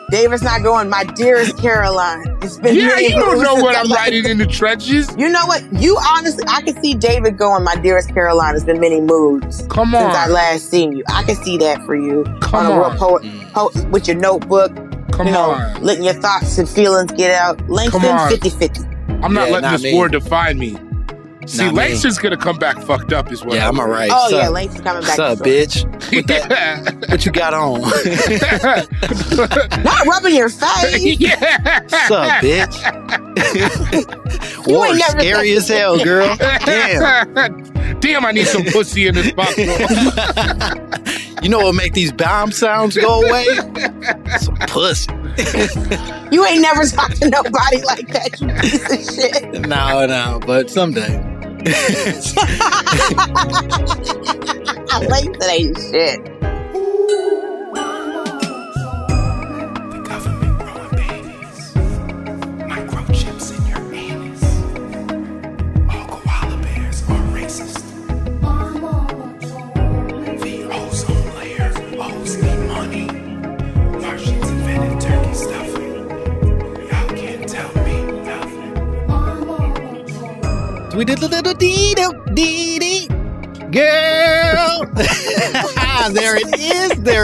David's not going, my dearest Caroline. It's been Yeah, you don't know what I'm writing in the trenches. You know what? You honestly, I can see David going, my dearest Caroline. It's been many moods Come on. since I last seen you. I can see that for you. Come on. A on. real with your notebook. Come on. Letting your thoughts and feelings get out. Langston, 50-50. I'm not letting this word define me. See, Langston's gonna come back fucked up is what. Yeah, I'm alright. Oh, yeah, Langston's coming back. What's up, bitch? What you got on? Not rubbing your face. Yeah. What's up, bitch? War scary as hell, girl. Damn, I need some pussy in this box. You know what make these bomb sounds go away? Some pussy. You ain't never talked to nobody like that, you piece of shit. No, but someday. Langston ain't shit. The government growing babies. Microchips in your anus. All koala bears are racist. The ozone layer owes me money. Martians invented turkey stuffing. Y'all can't tell me nothing. Sweet little dee-dee, girl. There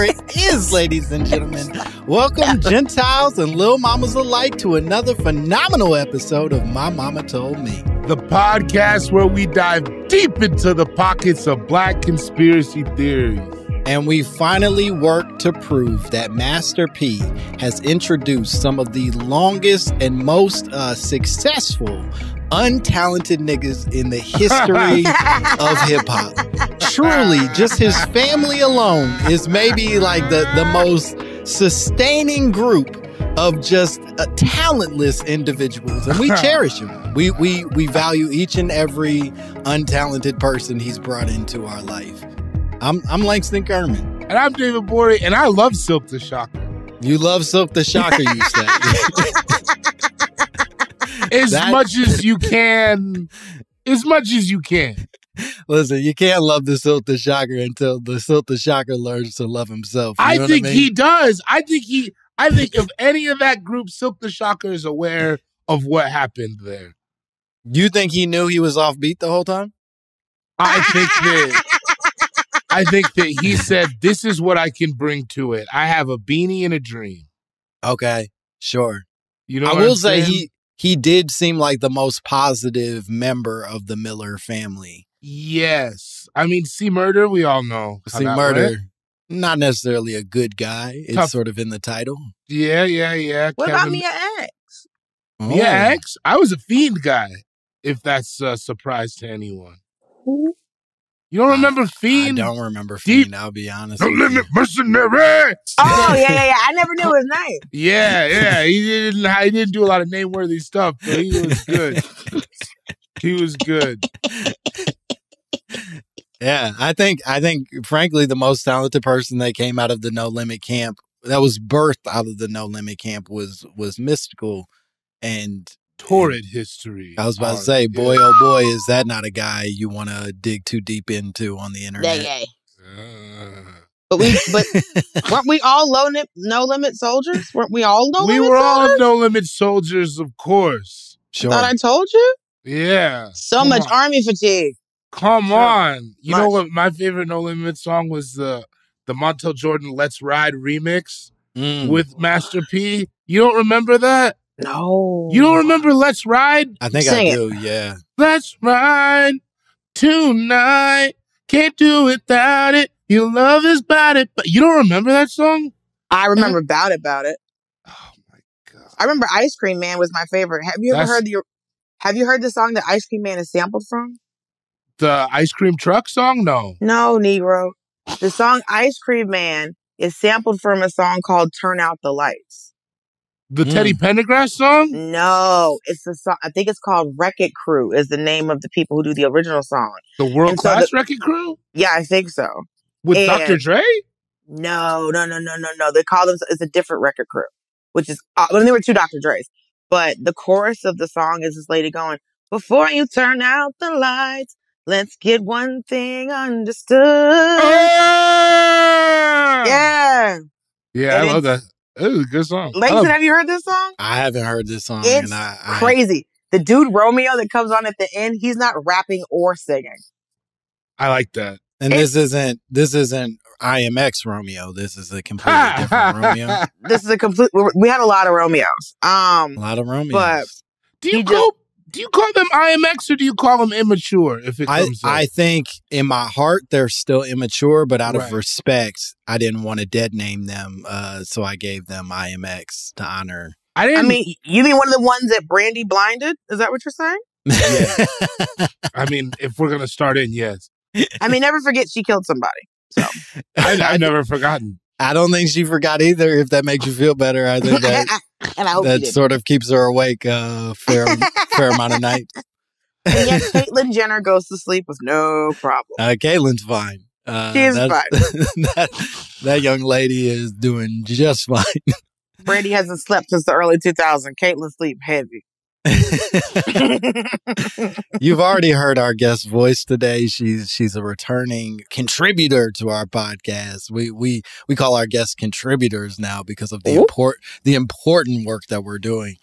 it is, ladies and gentlemen. Welcome, Gentiles and Lil Mamas alike, to another phenomenal episode of My Momma Told Me. The podcast where we dive deep into the pockets of black conspiracy theories. And we finally work to prove that Master P has introduced some of the longest and most successful untalented niggas in the history of hip-hop. Truly, just his family alone is maybe like the most sustaining group of just talentless individuals, and we cherish him. We value each and every untalented person he's brought into our life. I'm Langston Kerman. And I'm David Borey, and I love Silk the Shocker. You love Silk the Shocker, you say. As much as you can. Listen, you can't love the Silk the Shocker until the Silk the Shocker learns to love himself. I think he does. I think if any of that group, Silk the Shocker is aware of what happened there. You think he knew he was off beat the whole time? I think that he said, this is what I can bring to it. I have a beanie and a dream. Okay, sure. You know I what will I'm say saying? he did seem like the most positive member of the Miller family. Yes. I mean, C Murder, we all know. C Murder, not necessarily a good guy. It's Tough. Sort of in the title. Yeah. What about Mia X? Mia X? I was a Fiend guy, if that's a surprise to anyone. Who? You don't remember Fiend? I don't remember Fiend, I'll be honest. No Limit Mercenary! Oh, yeah. I never knew his name. Yeah. He didn't do a lot of name-worthy stuff, but he was good. He was good. Yeah, I think, frankly, the most talented person that came out of the No Limit camp, that was birthed out of the No Limit camp, was Mystical. And torrid history. I was about to say, boy, oh boy, is that not a guy you want to dig too deep into on the internet? Yeah. But weren't we all No Limit soldiers? Weren't we all No Limit soldiers? We were all No Limit soldiers, of course. Sure. I thought I told you? Yeah. So much army fatigue. Come on. You know what? My favorite No Limit song was the Montel Jordan Let's Ride remix with Master P. You don't remember that? No. You don't remember Let's Ride? I think I do, yeah. Let's ride tonight. Can't do without it. Your love is about it. But you don't remember that song? I remember about it. Oh my God. I remember Ice Cream Man was my favorite. Have you ever heard the song that Ice Cream Man is sampled from? The Ice Cream Truck song? No. No, Negro. The song Ice Cream Man is sampled from a song called Turn Out the Lights. The Teddy Pendergrass song? No, it's the song. I think it's called Wreck-It Crew is the name of the people who do the original song. The World Class Wreck-It Crew? Yeah, I think so. With Dr. Dre? No. They call them, it's a different Wreck-It Crew, which is, when there were two Dr. Dre's. But the chorus of the song is this lady going, before you turn out the lights, let's get one thing understood. Oh! Yeah. Yeah, I love that. It was a good song. Langston, have you heard this song? I haven't heard this song. It's crazy. The dude Romeo that comes on at the end, he's not rapping or singing. I like that. And this isn't IMX Romeo. This is a completely different Romeo. This is a complete. We had a lot of Romeos. A lot of Romeos. But do you call them IMX or do you call them immature? If it comes I think in my heart they're still immature, but out of respect, I didn't want to dead name them, so I gave them IMX to honor. I mean, you mean one of the ones that Brandy blinded? Is that what you're saying? Yeah. I mean, if we're gonna start in, yes. I mean, never forget she killed somebody. So I've never forgotten. I don't think she forgot either. If that makes you feel better, I think that and I hope that sort of keeps her awake fair amount of night. And yet, Caitlyn Jenner goes to sleep with no problem. Caitlyn's fine. She's fine. That young lady is doing just fine. Brandy hasn't slept since the early 2000s. Caitlyn sleep heavy. You've already heard our guest voice today. She's a returning contributor to our podcast. We call our guests contributors now because of the important work that we're doing.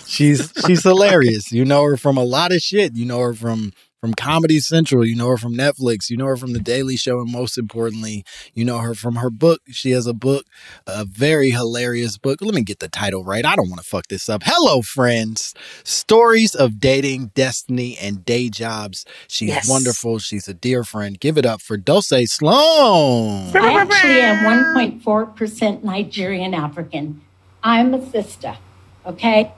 She's hilarious. You know her from a lot of shit. You know her from Comedy Central, you know her from Netflix, you know her from The Daily Show, and most importantly, you know her from her book. She has a book, a very hilarious book. Let me get the title right. I don't want to fuck this up. Hello, friends. Stories of Dating, Destiny, and Day Jobs. She's wonderful. She's a dear friend. Give it up for Dulcé Sloan. I actually am 1.4% Nigerian African. I'm a sister, okay?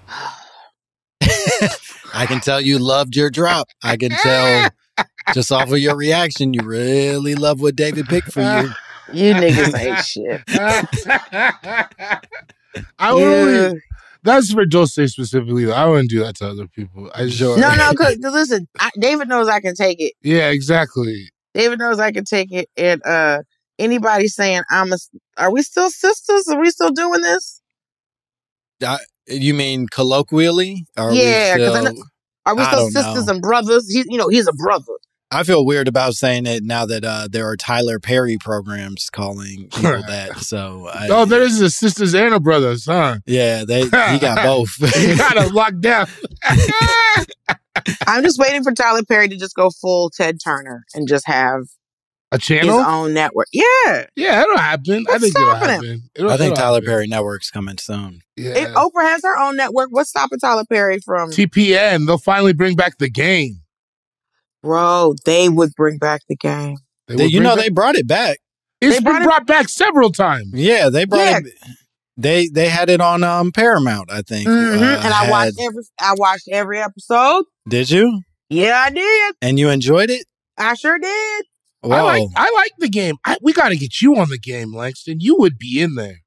I can tell you loved your drop. I can tell just off of your reaction, you really love what David picked for you. You niggas ain't shit. That's for Dulcé specifically. I wouldn't do that to other people. No, because listen, David knows I can take it. Yeah, exactly. David knows I can take it. And anybody saying are we still sisters? Are we still doing this? You mean colloquially? Are we still sisters and brothers? He's a brother. I feel weird about saying it now that there are Tyler Perry programs calling people that. So there is a sisters and a brothers, huh? Yeah, he got both. He got them locked down. I'm just waiting for Tyler Perry to just go full Ted Turner and just have a channel, his own network. Yeah, it'll happen. I think it'll happen. I think Tyler Perry Network's coming soon. Yeah, if Oprah has her own network, what's stopping Tyler Perry from TPN? They'll finally bring back the game. Bro, they would bring back the game. They brought it back. It's been brought back several times. Yeah, they brought it. They had it on Paramount, I think. Mm-hmm. And I watched every episode. Did you? Yeah, I did. And you enjoyed it? I sure did. Whoa. I like the game. We got to get you on the game, Langston. You would be in there.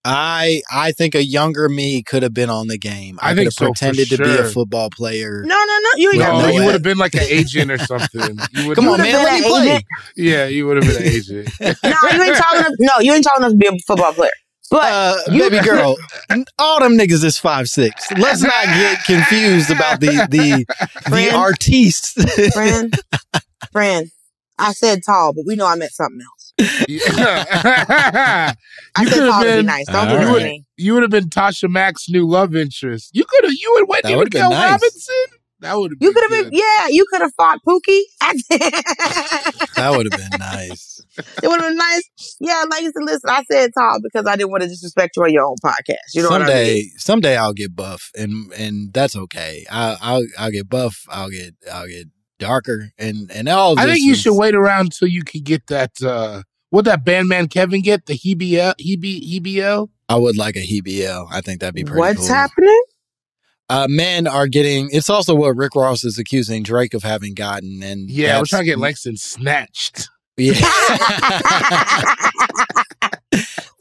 I think a younger me could have been on the game. I could have pretended to be a football player. No. You ain't got you would have been like an agent or something. Come on, man, let me play. Yeah, you would have been an agent. You ain't tall enough. No, you ain't tall enough to be a football player. But baby girl, all them niggas is 5'6". Let's not get confused about the artistes. Friend, I said tall, but we know I meant something else. I said tall to be nice. Don't do it to me. You would have been Tasha Mack's new love interest. You would went to Miguel Robinson. That would have been. You could have been. Yeah, you could have fought Pookie. That would have been nice. It would have been nice. Yeah, like you said, listen, I said tall because I didn't want to disrespect you on your own podcast. You know what I mean? Someday I'll get buff, and that's okay. I'll get buff. I'll get darker, and all. I think you should wait around until you can get that. What that bandman Kevin get? The HBL? I would like a HBL. I think that'd be pretty. What's cool. happening? Men are getting. It's also what Rick Ross is accusing Drake of having gotten, and we're trying to get Langston snatched. Yeah.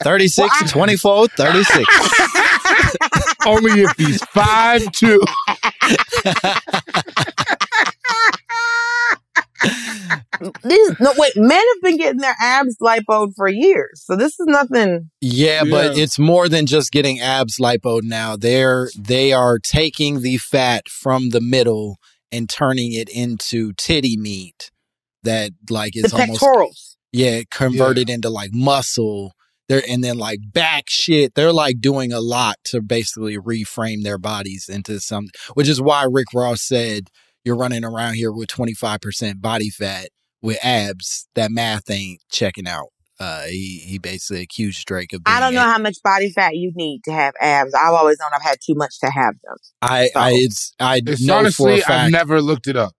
36, 24, 36. Only if he's 5'2". Men have been getting their abs lipoed for years, so this is nothing. Yeah, but it's more than just getting abs lipoed now. They are taking the fat from the middle and turning it into titty meat that like is the pectorals. Converted into like muscle and then like back shit. They're like doing a lot to basically reframe their bodies into something, which is why Rick Ross said you're running around here with 25% body fat with abs. That math ain't checking out. He basically accused Drake of being I don't know how much body fat you need to have abs. I've always known I've had too much to have them. It's know honestly, for a fact, I've never looked it up.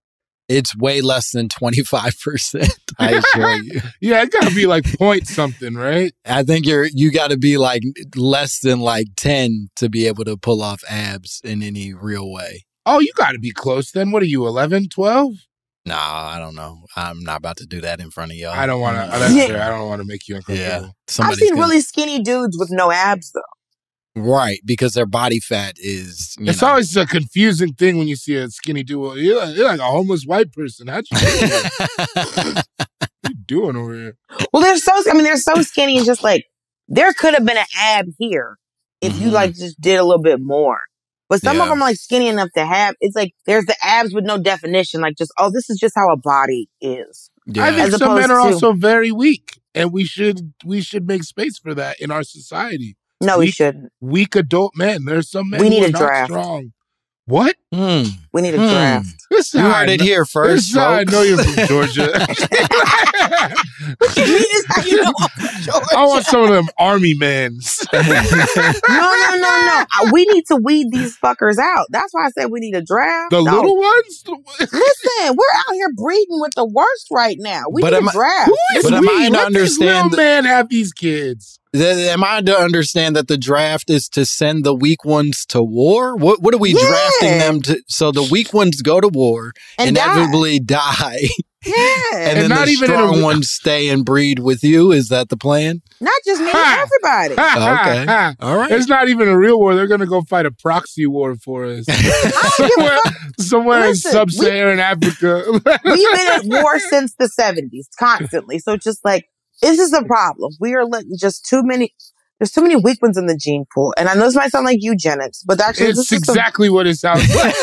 It's way less than 25%. I assure you. Yeah, it gotta be like point something, right? I think you gotta be like less than like 10 to be able to pull off abs in any real way. Oh, you gotta be close then. What are you, 11, 12? Nah, I don't know. I'm not about to do that in front of y'all. I don't want to. I don't want to make you uncomfortable. Yeah, I've seen really skinny dudes with no abs though. Right, because their body fat is. It's always a confusing thing when you see a skinny dude. Well, you're like a homeless white person. How'd you do that? What are you doing over here? Well, they're so skinny. It's just like there could have been an ab here if you like just did a little bit more. But some of them are like skinny enough to have. It's like there's the abs with no definition. Like just this is just how a body is. Yeah. I think some men are also very weak, and we should make space for that in our society. No, we shouldn't. Weak adult men. There's some men we need who are a draft. Not strong. What? We need a draft. You heard it here first. I know you're from Georgia. What you mean is how you know I'm from Georgia? I want some of them army men. No. We need to weed these fuckers out. That's why I said we need a draft. The little ones? Listen, we're out here breeding with the worst right now. We need a draft. But am I to understand? Real men have these kids. Am I to understand that the draft is to send the weak ones to war? What are we drafting them to? So the weak ones go to war, and inevitably die. Yeah. And then not the even strong ones stay and breed with you. Is that the plan? Not just me, everybody. Okay. All right. It's not even a real war. They're going to go fight a proxy war for us. somewhere in sub-Saharan Africa. We've been at war since the 70s, constantly. So just like, this is a problem. We are letting just there's too many weak ones in the gene pool. And I know this might sound like eugenics, but actually it's exactly what it sounds like.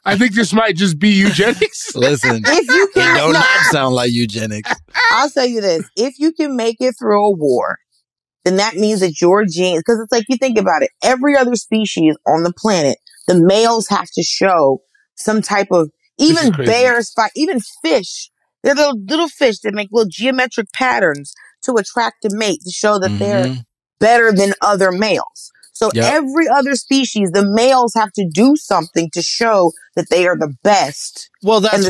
I think this might just be eugenics. Listen, if you can, it not sound like eugenics. I'll tell you this. If you can make it through a war, then that means that your genes, because it's like, you think about it, every other species on the planet, the males have to show some type of, even bears fight, even fish. They're little fish that make little geometric patterns to attract a mate to show that they're better than other males. So every other species, the males have to do something to show that they are the best. Well, that's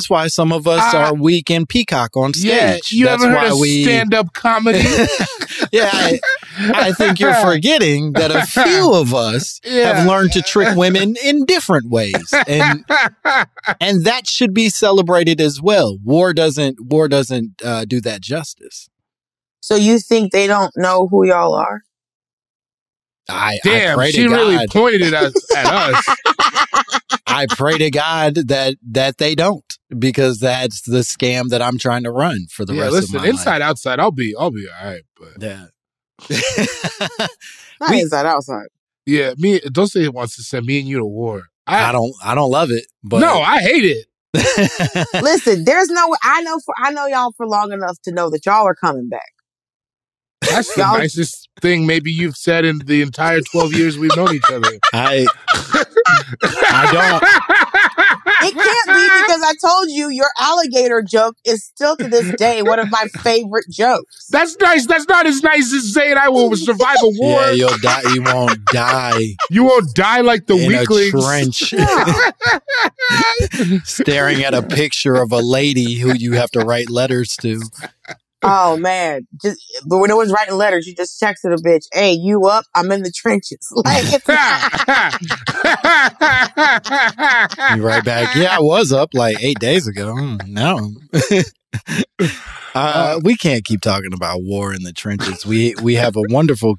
why some of us are weak and peacock on stage. Yeah, you that's ever heard of stand-up comedy? I think you're forgetting that a few of us have learned to trick women in different ways, and that should be celebrated as well. War doesn't do that justice. So you think they don't know who y'all are? Damn, she really pointed it at us. I pray to God that they don't, because that's the scam that I'm trying to run for the rest of my life. Inside, outside, I'll be all right. But not inside, outside. Yeah, Dulcé wants to send me and you to war. I don't love it, but no, I hate it. Listen, there's no. I know y'all for long enough to know that y'all are coming back. That's the nicest thing maybe you've said in the entire 12 years we've known each other. I don't. It can't be, because I told you your alligator joke is still to this day one of my favorite jokes. That's nice. That's not as nice as saying I will survive a war. Yeah, you'll die. You won't die. You won't die like the weaklings. In a trench. Staring at a picture of a lady who you have to write letters to. Oh man! But when it was writing letters, you just texted a bitch, "Hey, you up? I'm in the trenches." Like, you write back, "Yeah, I was up like 8 days ago." No, we can't keep talking about war in the trenches. We have a wonderful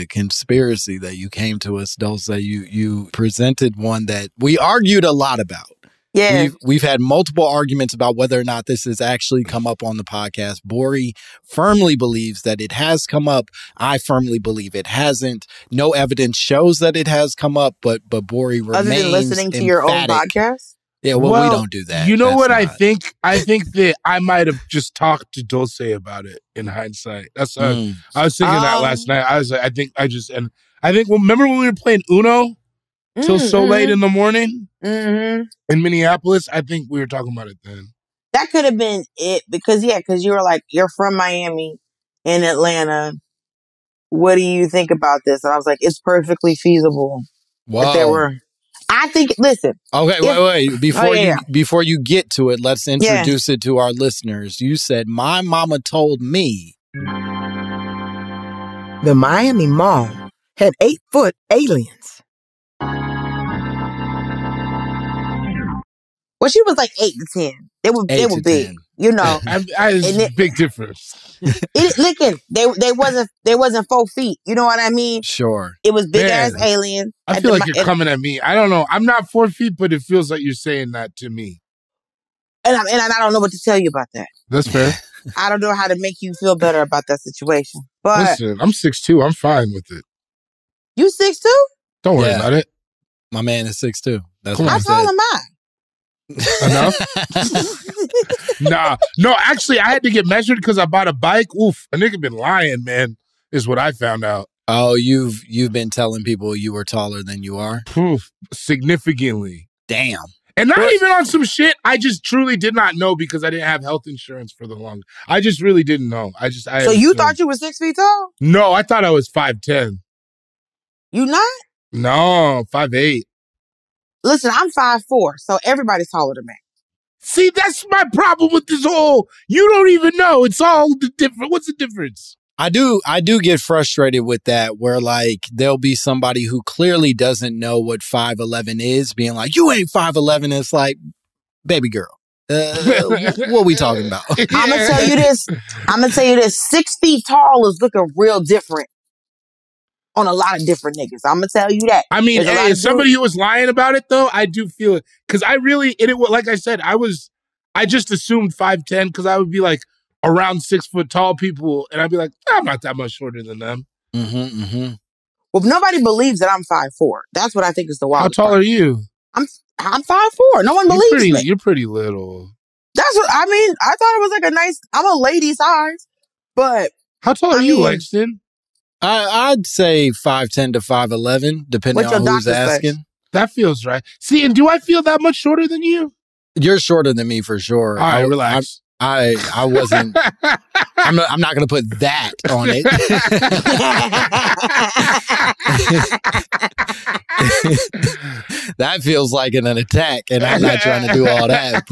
conspiracy that you came to us, Dulcé. You presented one that we argued a lot about. Yeah. We've had multiple arguments about whether or not this has actually come up on the podcast. Bori firmly believes that it has come up. I firmly believe it hasn't. No evidence shows that it has come up, but Bori remains other than listening to your own podcast? Yeah, well, we don't do that. You know what I think? I think that I might have just talked to Dulcé about it in hindsight. That's I was thinking that last night. I was like, I think remember when we were playing Uno till so late in the morning in Minneapolis? I think we were talking about it then. That could have been it because you were like, you're from Miami in Atlanta. What do you think about this? And I was like, it's perfectly feasible. Wow. If there were, I think. Listen. Okay, wait. Before you get to it, let's introduce it to our listeners. You said My Momma Told Me. The Miami Mall had 8-foot aliens. Well, she was like 8 to 10. They were big, 10. you know. Big difference. They wasn't 4 feet. You know what I mean? Sure. It was big ass aliens. I feel like you're coming at me. I don't know. I'm not 4 feet, but it feels like you're saying that to me. And I don't know what to tell you about that. That's fair. I don't know how to make you feel better about that situation. But listen, I'm 6'2". I'm fine with it. You 6'2"? Don't worry about it. My man is 6'2". That's how tall am I? Enough? Nah. No, actually, I had to get measured because I bought a bike. Oof, a nigga been lying, man, is what I found out. Oh, you've been telling people you were taller than you are? Oof, significantly. Damn. And not even on some shit. I just truly did not know because I didn't have health insurance for the long. I just really didn't know. So you thought you were 6 feet tall? No, I thought I was 5'10". You not? No, 5'8". Listen, I'm 5'4", so everybody's taller than me. See, that's my problem with this whole, you don't even know. It's all the different. What's the difference? I do get frustrated with that where like there'll be somebody who clearly doesn't know what 5'11" is being like, you ain't 5'11". It's like, baby girl, what we talking about? I'm going to tell you this. 6 feet tall is looking real different on a lot of different niggas. I'm going to tell you that. I mean, hey, as somebody who was lying about it though, I do feel it. Cause I really, like I said, I just assumed 5'10" cause I would be like, around 6 foot tall people, and I'd be like, I'm not that much shorter than them. Well, nobody believes that I'm 5'4". That's what I think is the wild. How tall are you? I'm 5'4". No one believes me. You're pretty little. That's what I mean. I thought it was like a nice. I'm a lady size, but how tall are you, Langston? I'd say 5'10" to 5'11", depending on who's asking. That feels right. See, and do I feel that much shorter than you? You're shorter than me for sure. All right, relax. I wasn't. I'm not going to put that on it. That feels like an attack, and I'm not trying to do all that.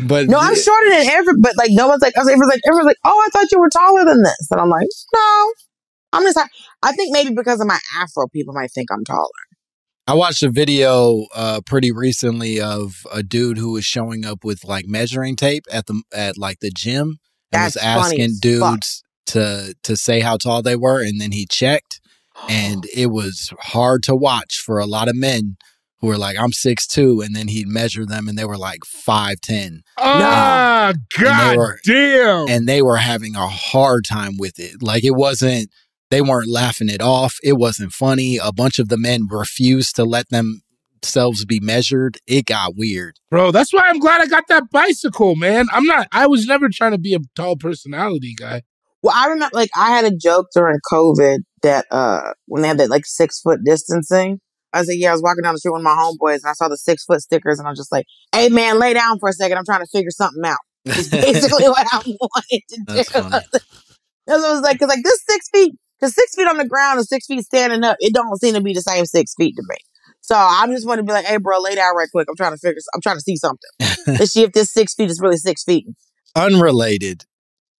But no, I'm shorter than every. But like no one's like, everyone's like, oh, I thought you were taller than this, and I'm like, no, I'm just. I think maybe because of my afro, people might think I'm taller. I watched a video pretty recently of a dude who was showing up with like measuring tape at the gym and was asking dudes to say how tall they were, and then he checked, and it was hard to watch for a lot of men who were like, I'm 6'2", and then he'd measure them and they were like 5'10". Ah, God damn. And they were having a hard time with it. Like it wasn't. They weren't laughing it off. It wasn't funny. A bunch of the men refused to let themselves be measured. It got weird. Bro, that's why I'm glad I got that bicycle, man. I was never trying to be a tall personality guy. Well, I remember, like, I had a joke during COVID that when they had that, like, 6 foot distancing, I was like, I was walking down the street with my homeboys and I saw the 6 foot stickers and I was just like, hey, man, lay down for a second. I'm trying to figure something out. It's basically what I wanted to do. That's funny. That's what I was like, because, like, this 6 feet, because 6 feet on the ground and 6 feet standing up, it don't seem to be the same 6 feet to me. So I just want to be like, hey, bro, lay down right quick. I'm trying to see something. Let's see if this 6 feet is really 6 feet. Unrelated.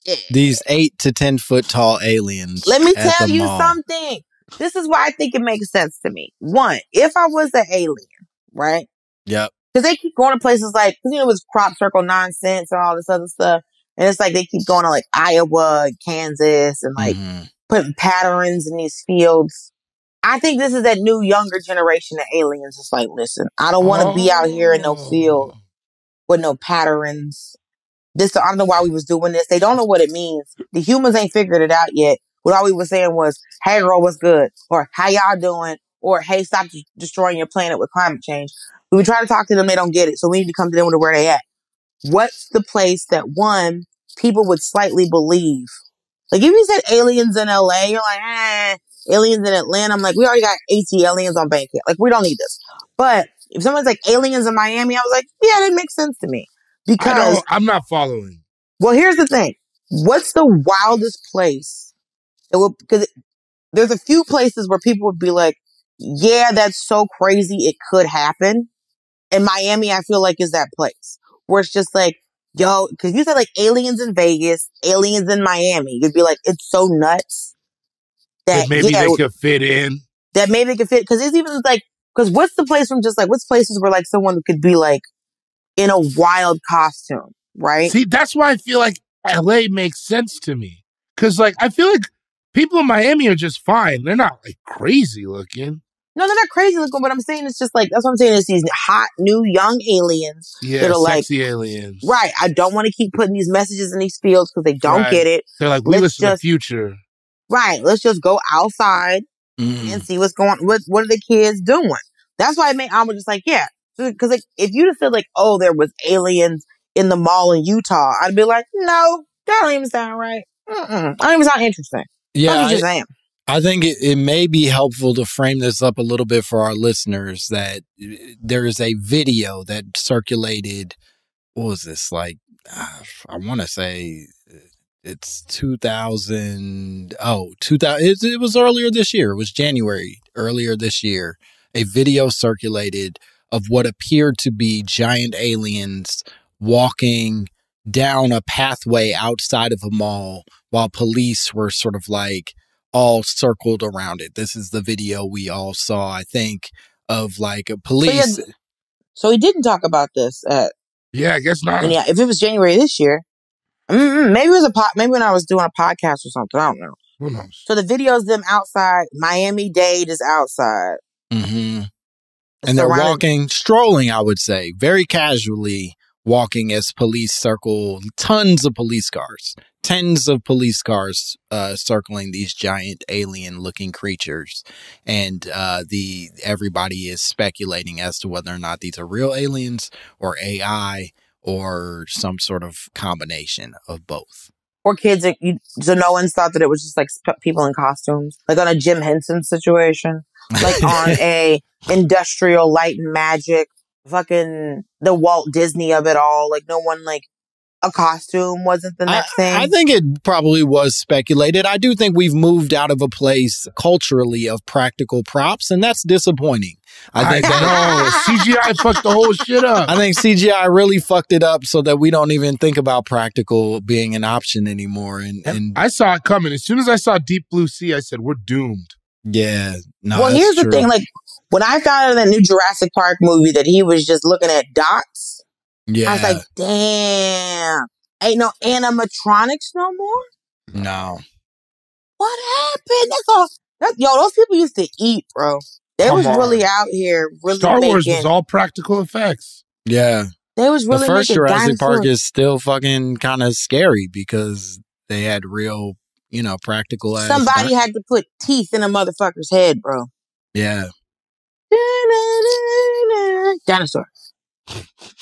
Yeah. These 8 to 10 foot tall aliens. Let me tell you something. This is why I think it makes sense to me. One, if I was an alien, right? Yep. Because they keep going to places like, because it was crop circle nonsense and all this other stuff. And it's like they keep going to like Iowa and Kansas and like putting patterns in these fields. I think this is that new younger generation of aliens. It's like, listen, I don't want to be out here in no field with no patterns. I don't know why we was doing this. They don't know what it means. The humans ain't figured it out yet. What all we was saying was, hey girl, what's good? Or how y'all doing? or hey, stop destroying your planet with climate change. When we try to talk to them, they don't get it. So we need to come to them with where they at. What's the place that one people would slightly believe? Like if you said aliens in LA, you're like, aliens in Atlanta. I'm like, we already got 80 aliens on Bankhead. Like we don't need this. But if someone's like aliens in Miami, I was like, yeah, that makes sense to me. Because I'm not following. Well, here's the thing. What's the wildest place? Because there's a few places where people would be like, yeah, that's so crazy. It could happen. And Miami, I feel like, is that place where it's just like, yo, because you said like aliens in Vegas, aliens in Miami. You'd be like, it's so nuts that maybe they could fit in. That maybe they could fit. Because it's even like, because what's the place from just like, what's places where like someone could be like in a wild costume, right? See, that's why I feel like LA makes sense to me. Because like, I feel like people in Miami are just fine. They're not like crazy looking. No, they're not crazy looking, but I'm saying it's just like, that's what I'm saying. It's these hot, new, young aliens. Yeah, that are sexy like, aliens. Right. I don't want to keep putting these messages in these fields because they don't get it. They're like, we listen to the future. Right. Let's just go outside and see what's going on. What are the kids doing? That's why I was just like, yeah. Because like, if you'd have said like, oh, there was aliens in the mall in Utah, I'd be like, no, that don't even sound right. That don't even sound interesting. Yeah, just saying. I think it may be helpful to frame this up a little bit for our listeners that there is a video that circulated. What was this? Like, I want to say it's 2000. Oh, 2000. It was earlier this year. It was January earlier this year. A video circulated of what appeared to be giant aliens walking down a pathway outside of a mall while police were sort of like all circled around it. This is the video we all saw, I think, of like a police. So he didn't talk about this. Yeah, I guess not. Yeah, if it was January this year, maybe it was maybe when I was doing a podcast or something. I don't know. Who knows? So the video's them outside. Miami-Dade is outside. Mm-hmm. And they're walking, strolling, I would say, very casually walking as police circle tons of police cars. Tens of police cars circling these giant alien-looking creatures, and everybody is speculating as to whether or not these are real aliens or AI or some sort of combination of both. Or kids, so no one's thought that it was just like people in costumes, like on a Jim Henson situation, like on a Industrial Light and Magic, fucking the Walt Disney of it all. Like no one like. A costume wasn't the next thing. I think it probably was speculated. I do think we've moved out of a place culturally of practical props, and that's disappointing. I think CGI fucked the whole shit up. I think CGI really fucked it up so that we don't even think about practical being an option anymore. And I saw it coming. As soon as I saw Deep Blue Sea, I said, we're doomed. Yeah. No, well, here's the thing. Like, when I found out in that new Jurassic Park movie that he was just looking at dots, yeah. I was like, damn. Ain't no animatronics no more? No. What happened? Those people used to eat, bro. They was really out here really Star Wars was all practical effects. Yeah. They was really the first making Jurassic dinosaurs. Park is still fucking kind of scary because they had real, practical ass. Somebody had to put teeth in a motherfucker's head, bro. Yeah. Dinosaur.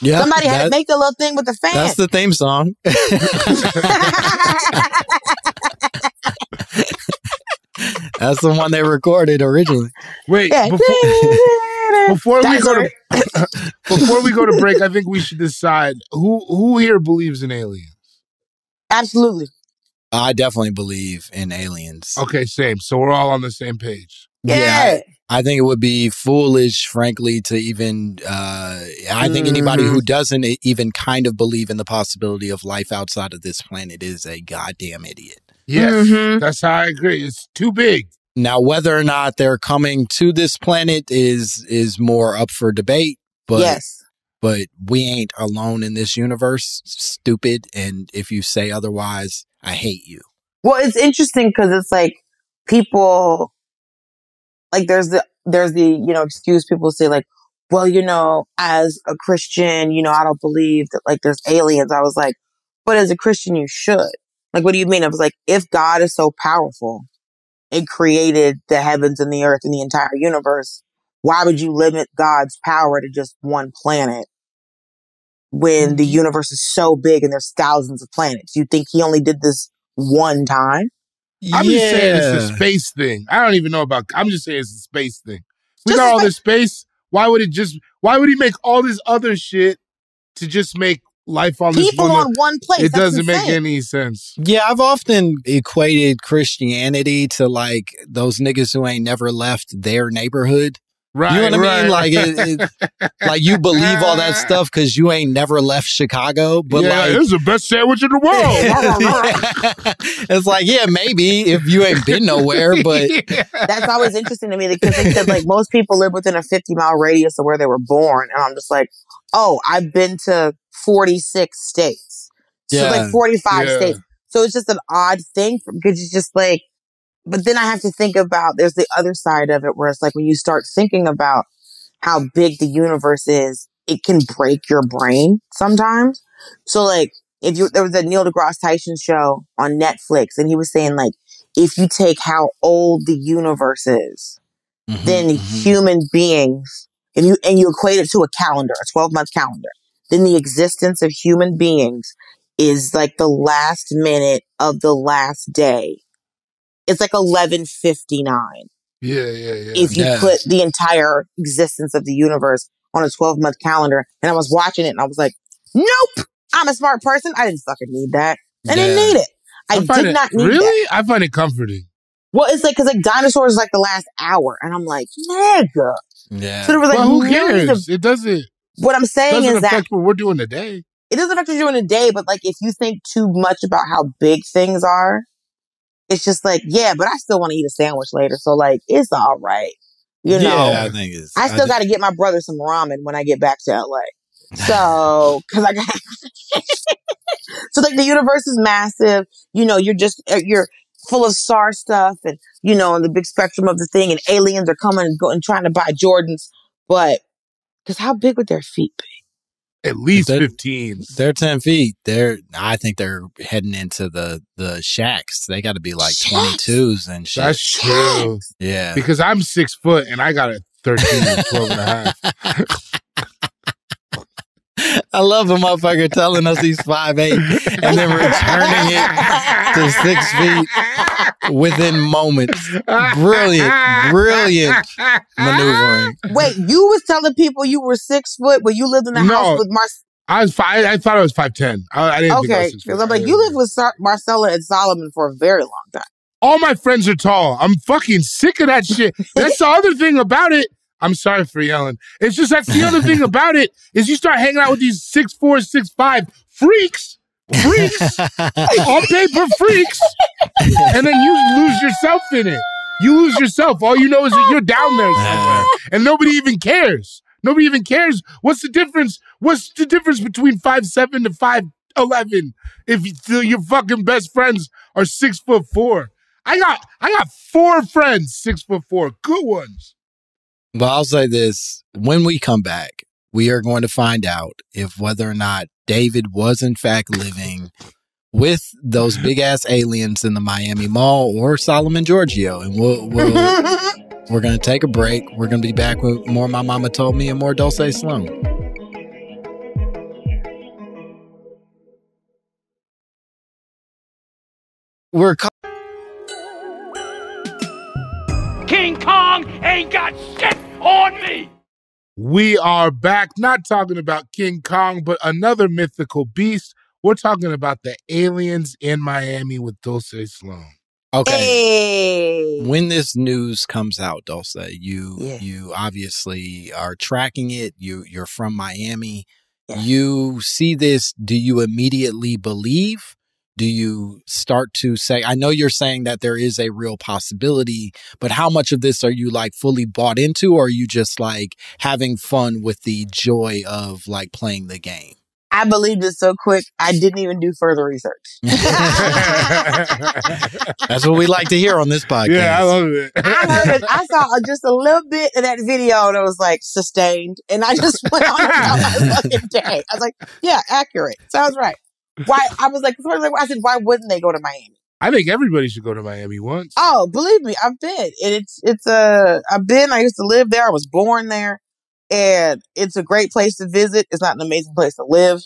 Yeah, somebody had to make the little thing with the fan. That's the theme song. That's the one they recorded originally. Wait, before we go to break, I think we should decide who here believes in aliens. Absolutely. I definitely believe in aliens. Okay, same. So we're all on the same page. Yeah. I think it would be foolish, frankly, to even, I think anybody who doesn't even kind of believe in the possibility of life outside of this planet is a goddamn idiot. Yes, that's how I agree. It's too big. Now, whether or not they're coming to this planet is more up for debate. But, yes. But we ain't alone in this universe, stupid. And if you say otherwise, I hate you. Well, it's interesting because it's like people... Like there's the excuse people say like, well, as a Christian, I don't believe that like there's aliens. I was like, but as a Christian, you should. Like, what do you mean? I was like, if God is so powerful it created the heavens and the earth and the entire universe, why would you limit God's power to just one planet when the universe is so big and there's thousands of planets? You think he only did this one time? I'm just saying it's a space thing. I don't even know about, I'm just saying it's a space thing. We Just got a all spa- this space. Why would he make all this other shit to just make life on this People one? on one place. It That's doesn't make insane. any sense. Yeah, I've often equated Christianity to like those niggas who ain't never left their neighborhood. Right, You know what I mean? right. Like, like you believe all that stuff because you ain't never left Chicago. But yeah, like, this is the best sandwich in the world. it's like, yeah, maybe if you ain't been nowhere, but That's always interesting to me because they said like most people live within a 50-mile radius of where they were born. And I'm just like, oh, I've been to 46 states. So Yeah. like 45 Yeah. states. So it's just an odd thing because it's just like, but then I have to think about, there's the other side of it where it's like when you start thinking about how big the universe is, it can break your brain sometimes. So like there was a Neil deGrasse Tyson show on Netflix and he was saying like, if you take how old the universe is, then human beings, and you equate it to a calendar, a 12-month calendar, then the existence of human beings is like the last minute of the last day. It's like 11:59. Yeah. If you put the entire existence of the universe on a 12-month calendar, and I was watching it and I was like, nope, I'm a smart person. I didn't fucking need that. I didn't need it. I did not need that. I find it comforting. Well, it's like, cause like dinosaurs is like the last hour. And I'm like, nigga. yeah. So there was like, Well, who cares? It doesn't what I'm saying is that affect what we're doing today. it doesn't affect what you're doing today, but like if you think too much about how big things are, it's just like, yeah, but I still want to eat a sandwich later. So like, it's all right. You know, I think it's. I still got to get my brother some ramen when I get back to LA. So, cause I got, so like the universe is massive. You know, you're full of star stuff and, you know, and the big spectrum of the thing and aliens are coming and going, trying to buy Jordans. But, cause how big would their feet be? At least 15. They're 10 feet. I think they're heading into the shacks. They got to be like 22s and shit. That's true. Yeah. Because I'm 6 foot and I got a 13 or 12 and a half. I love a motherfucker telling us he's 5'8" and then returning it to 6 feet within moments. Brilliant maneuvering. Wait, you was telling people you were 6 foot when you lived in the house with I thought I was 5'10". I didn't think I was 6 foot. Because I'm like, you lived with Marcella and Solomon for a very long time. All my friends are tall. I'm fucking sick of that shit. That's the other thing about it. I'm sorry for yelling. It's just that's the other thing about it is you start hanging out with these 6'4", 6'5" freaks, on paper freaks, and then you lose yourself in it. You lose yourself. All you know is that you're down there somewhere, and nobody even cares. Nobody even cares. What's the difference? What's the difference between 5'7" to 5'11" if your fucking best friends are 6'4"? I got 4 friends 6'4", good ones. Well, I'll say this. When we come back, we are going to find out if whether or not David was in fact living with those big-ass aliens in the Miami Mall or Solomon Giorgio. And we're going to take a break. We're going to be back with more My Momma Told Me and more Dulcé Sloan. King Kong ain't got shit on me! We are back, not talking about King Kong, but another mythical beast. We're talking about the aliens in Miami with Dulcé Sloan. Okay. Hey. When this news comes out, Dulcé, you obviously are tracking it. You're from Miami. Yeah. You see this. Do you immediately believe? Do you start to say, I know you're saying that there is a real possibility, but how much of this are you like fully bought into, or are you just like having fun with the joy of like playing the game? I believed it so quick, I didn't even do further research. That's what we like to hear on this podcast. Yeah, I love it. I saw just a little bit of that video and it was like sustained. And I just went on about my fucking day. I was like, yeah, accurate. Sounds right. Why? I was like, I said, why wouldn't they go to Miami? I think everybody should go to Miami once. Oh, believe me, I've been. And I've been. I used to live there. I was born there, and it's a great place to visit. It's not an amazing place to live.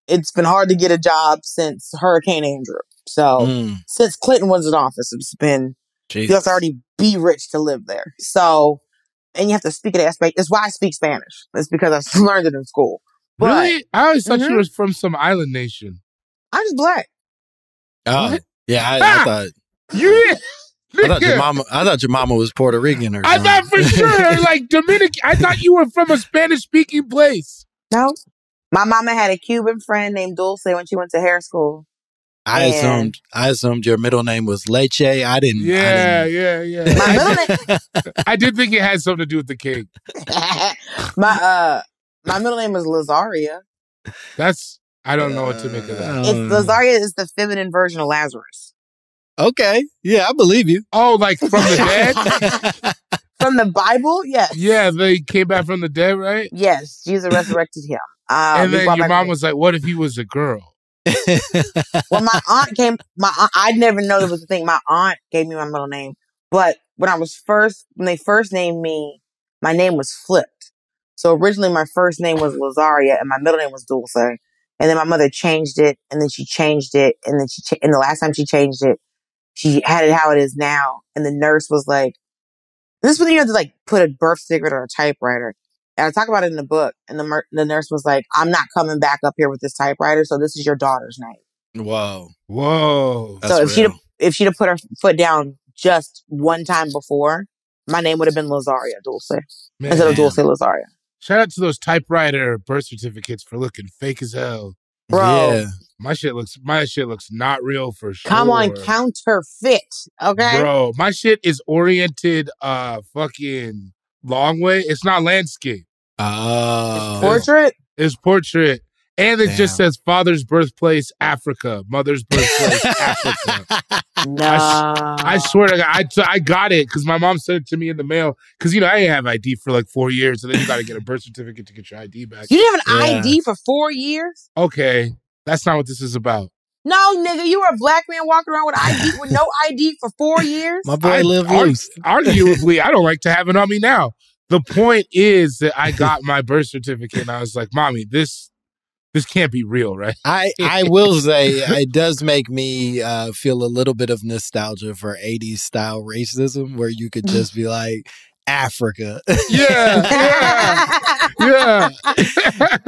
It's been hard to get a job since Hurricane Andrew. So since Clinton was in office, it's been you have to already be rich to live there. So, and you have to speak it aspect. It's why I speak Spanish. It's because I learned it in school. But, really? I always thought you were from some island nation. I'm just black. Oh, yeah. I thought. Yeah. I thought your mama was Puerto Rican or something. I thought for sure, like Dominican. I thought you were from a Spanish-speaking place. No. My mama had a Cuban friend named Dulcé when she went to hair school. I assumed your middle name was Leche. I didn't. Yeah. My middle name. I did think it had something to do with the cake. My middle name is Lazaria. I don't know what to make of that. It's Lazaria is the feminine version of Lazarus. Okay. Yeah, I believe you. Oh, like from the dead? From the Bible? Yes. Yeah, they came back from the dead, right? Yes, Jesus resurrected him. And then your mom was like, what if he was a girl? Well, I never know there was a thing. My aunt gave me my middle name. But when they first named me, my name was flipped. So originally my first name was Lazaria and my middle name was Dulcé. And then my mother changed it, and then she changed it, and then and the last time she changed it, she had it how it is now. And the nurse was like, this is when you have to like put a birth certificate on a typewriter. And I talk about it in the book. And the nurse was like, I'm not coming back up here with this typewriter. So this is your daughter's name. Whoa. So if she'd have put her foot down just one time before, my name would have been Lazaria Dulcé instead of Dulcé Lazaria. Shout out to those typewriter birth certificates for looking fake as hell. Bro. Yeah. My shit looks not real for sure. Come on, counterfeit. Okay. Bro, my shit is oriented fucking long way. It's not landscape. Oh. Portrait? It's portrait. And it just says father's birthplace, Africa. Mother's birthplace, Africa. No. I swear to God, I got it because my mom sent it to me in the mail. Because, I didn't have ID for like 4 years. And then you got to get a birth certificate to get your ID back. You didn't have an ID for 4 years? Okay. That's not what this is about. No, nigga, you were a black man walking around with no ID for 4 years? My boy lived loose. Arguably, I don't like to have it on me now. The point is that I got my birth certificate and I was like, Mommy, this can't be real, right? I will say it does make me feel a little bit of nostalgia for 80s style racism where you could just be like, Africa. Yeah.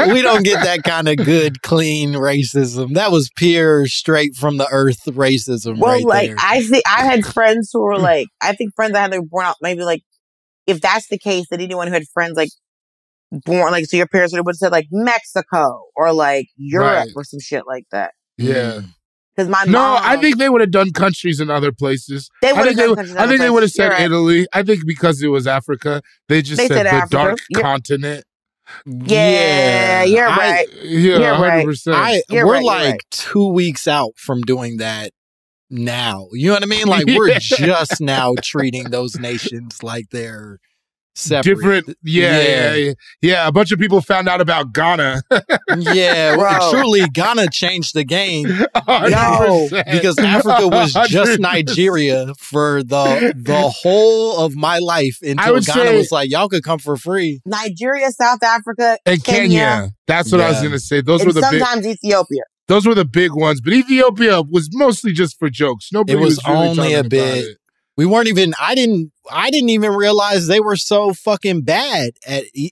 We don't get that kind of good, clean racism. That was pure, straight from the earth racism. Well, right like, there. I had friends who were like, I think friends I had that were born out, maybe like, if that's the case, that anyone who had friends like born, like, so your parents would have said like Mexico or like Europe or some shit like that. Yeah. Because my mom. No, I think they would have done countries in other places. I think they would have said Italy. I think because it was Africa, they said the Africa. dark continent. Yeah, you're right. You're 100%. We're like 2 weeks out from doing that now. You know what I mean? Like we're just now treating those nations like they're separate. Different. Yeah. A bunch of people found out about Ghana. Well, truly, Ghana changed the game. 100%. Because Africa was just Nigeria for the whole of my life until Ghana was like, y'all could come for free. Nigeria, South Africa, and Kenya. That's what I was going to say. Those were the sometimes Ethiopia. Those were the big ones, but Ethiopia was mostly just for jokes. Nobody was really only a bit. We weren't even. I didn't even realize they were so fucking bad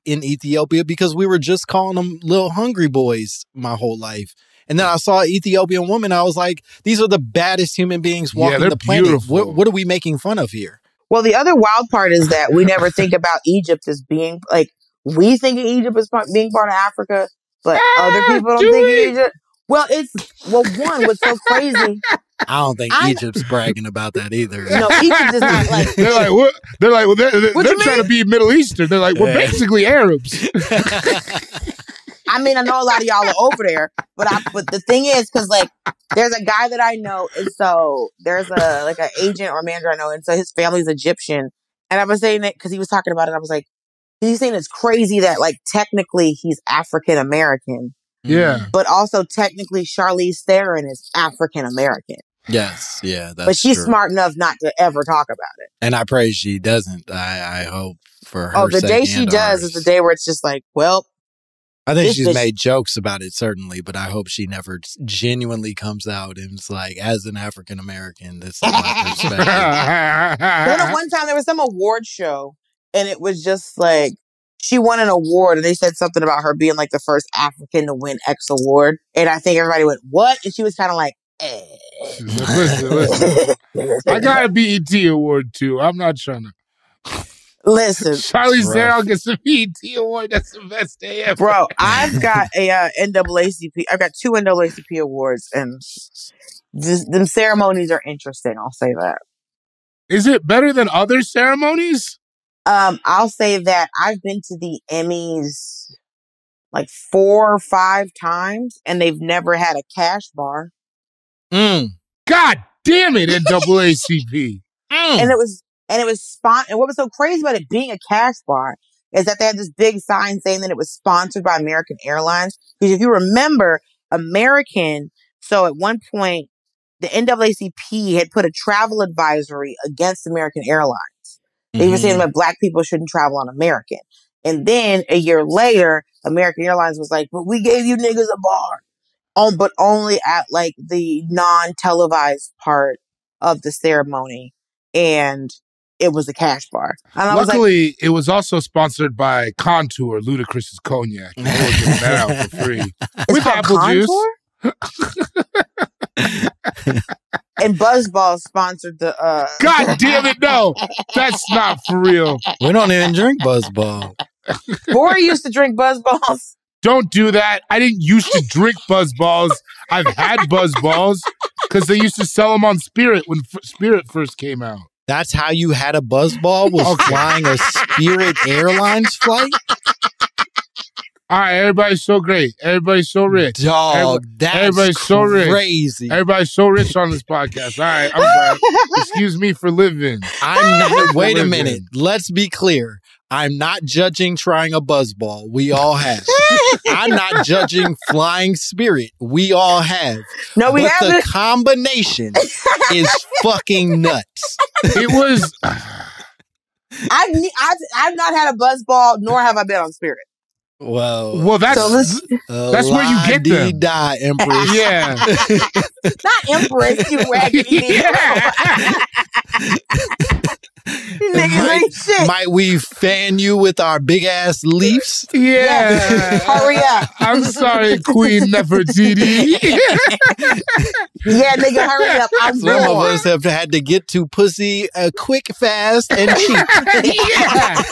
in Ethiopia because we were just calling them little hungry boys my whole life. And then I saw an Ethiopian woman. I was like, these are the baddest human beings walking the planet. What are we making fun of here? Well, the other wild part is that we never think about Egypt as being like we think of Egypt as being part of Africa, but other people don't think of Egypt. Well, one, what's so crazy. I don't think Egypt's bragging about that either. No, Egypt is not like. They're like, what? They're like, well, they're trying to be Middle Eastern. They're like, we're basically Arabs. I mean, I know a lot of y'all are over there, but the thing is, because like, there's a guy that I know, and so there's an agent or manager I know, and so his family's Egyptian, and I was saying that because he was talking about it, I was like, he's saying it's crazy that like technically he's African American. Yeah. But also technically Charlize Theron is African American. Yes, yeah, that's but she's true. smart enough not to ever talk about it. And I pray she doesn't. I hope for her Oh, the sake day she and does ours. is the day where it's just like, well, I think this she's bitch- made jokes about it, certainly, but I hope she never genuinely comes out and it's like, as an African American, this is my perspective. I know one time there was some award show, and it was just like she won an award, and they said something about her being like the first African to win X award, and I think everybody went, "What?" And she was kind of like, She's like, listen. I got a BET award too. I'm not trying to. Listen, Charlize Theron gets a BET award. That's the best day ever. bro. I've got a NAACP. I've got 2 NAACP awards, and them ceremonies are interesting. I'll say that. Is it better than other ceremonies? I'll say that I've been to the Emmys like 4 or 5 times, and they've never had a cash bar. God damn it, NAACP. And it was and what was so crazy about it being a cash bar is that they had this big sign saying that it was sponsored by American Airlines. Because if you remember, so at one point, the NAACP had put a travel advisory against American Airlines. They were saying that Black people shouldn't travel on American. And then a year later, American Airlines was like, but we gave you niggas a bar. But only at like the non-televised part of the ceremony. And it was a cash bar. And Luckily, it was also sponsored by Contour, Ludacris's cognac. You know, we're getting that out for free. With apple juice. And Buzzballs sponsored the God damn it, no. That's not for real. We don't even drink Buzzball. Bori used to drink Buzzballs. Don't do that. I didn't used to drink Buzzballs. I've had Buzzballs because they used to sell them on Spirit when Spirit first came out. That's how you had a Buzzball? Was flying a Spirit Airlines flight? All right, everybody's so great. Everybody's so rich. Dog, everybody's so rich. Crazy. Everybody's so rich on this podcast. All right, I'm sorry. Excuse me for living. I'm not. Wait a minute. Let's be clear. I'm not judging trying a Buzzball. We all have. I'm not judging flying Spirit. We all have. No, we but haven't. The combination is fucking nuts. It was. I've not had a Buzzball, nor have I been on Spirit. Well, that's where you get them. Die, Empress. Yeah. Not Empress, you raggedy yeah. Niggas might we fan you with our big ass leaves? Yeah. Hurry up. I'm sorry, Queen Nefertiti. Yeah, nigga, hurry up. I'm Some of us have had to get to pussy quick, fast, and cheap. Yeah.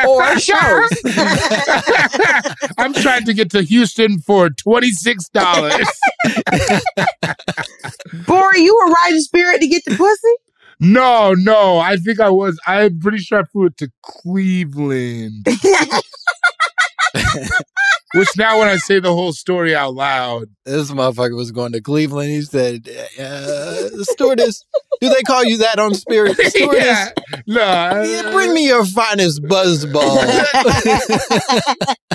Or shows. I'm trying to get to Houston for $26. Bori, you were riding Spirit to get the pussy? No. I think I was. I'm pretty sure I flew it to Cleveland. Which now when I say the whole story out loud. This motherfucker was going to Cleveland. He said, stewardess, do they call you that on Spirit? Stewardess, Yeah. No. bring me your finest Buzzball.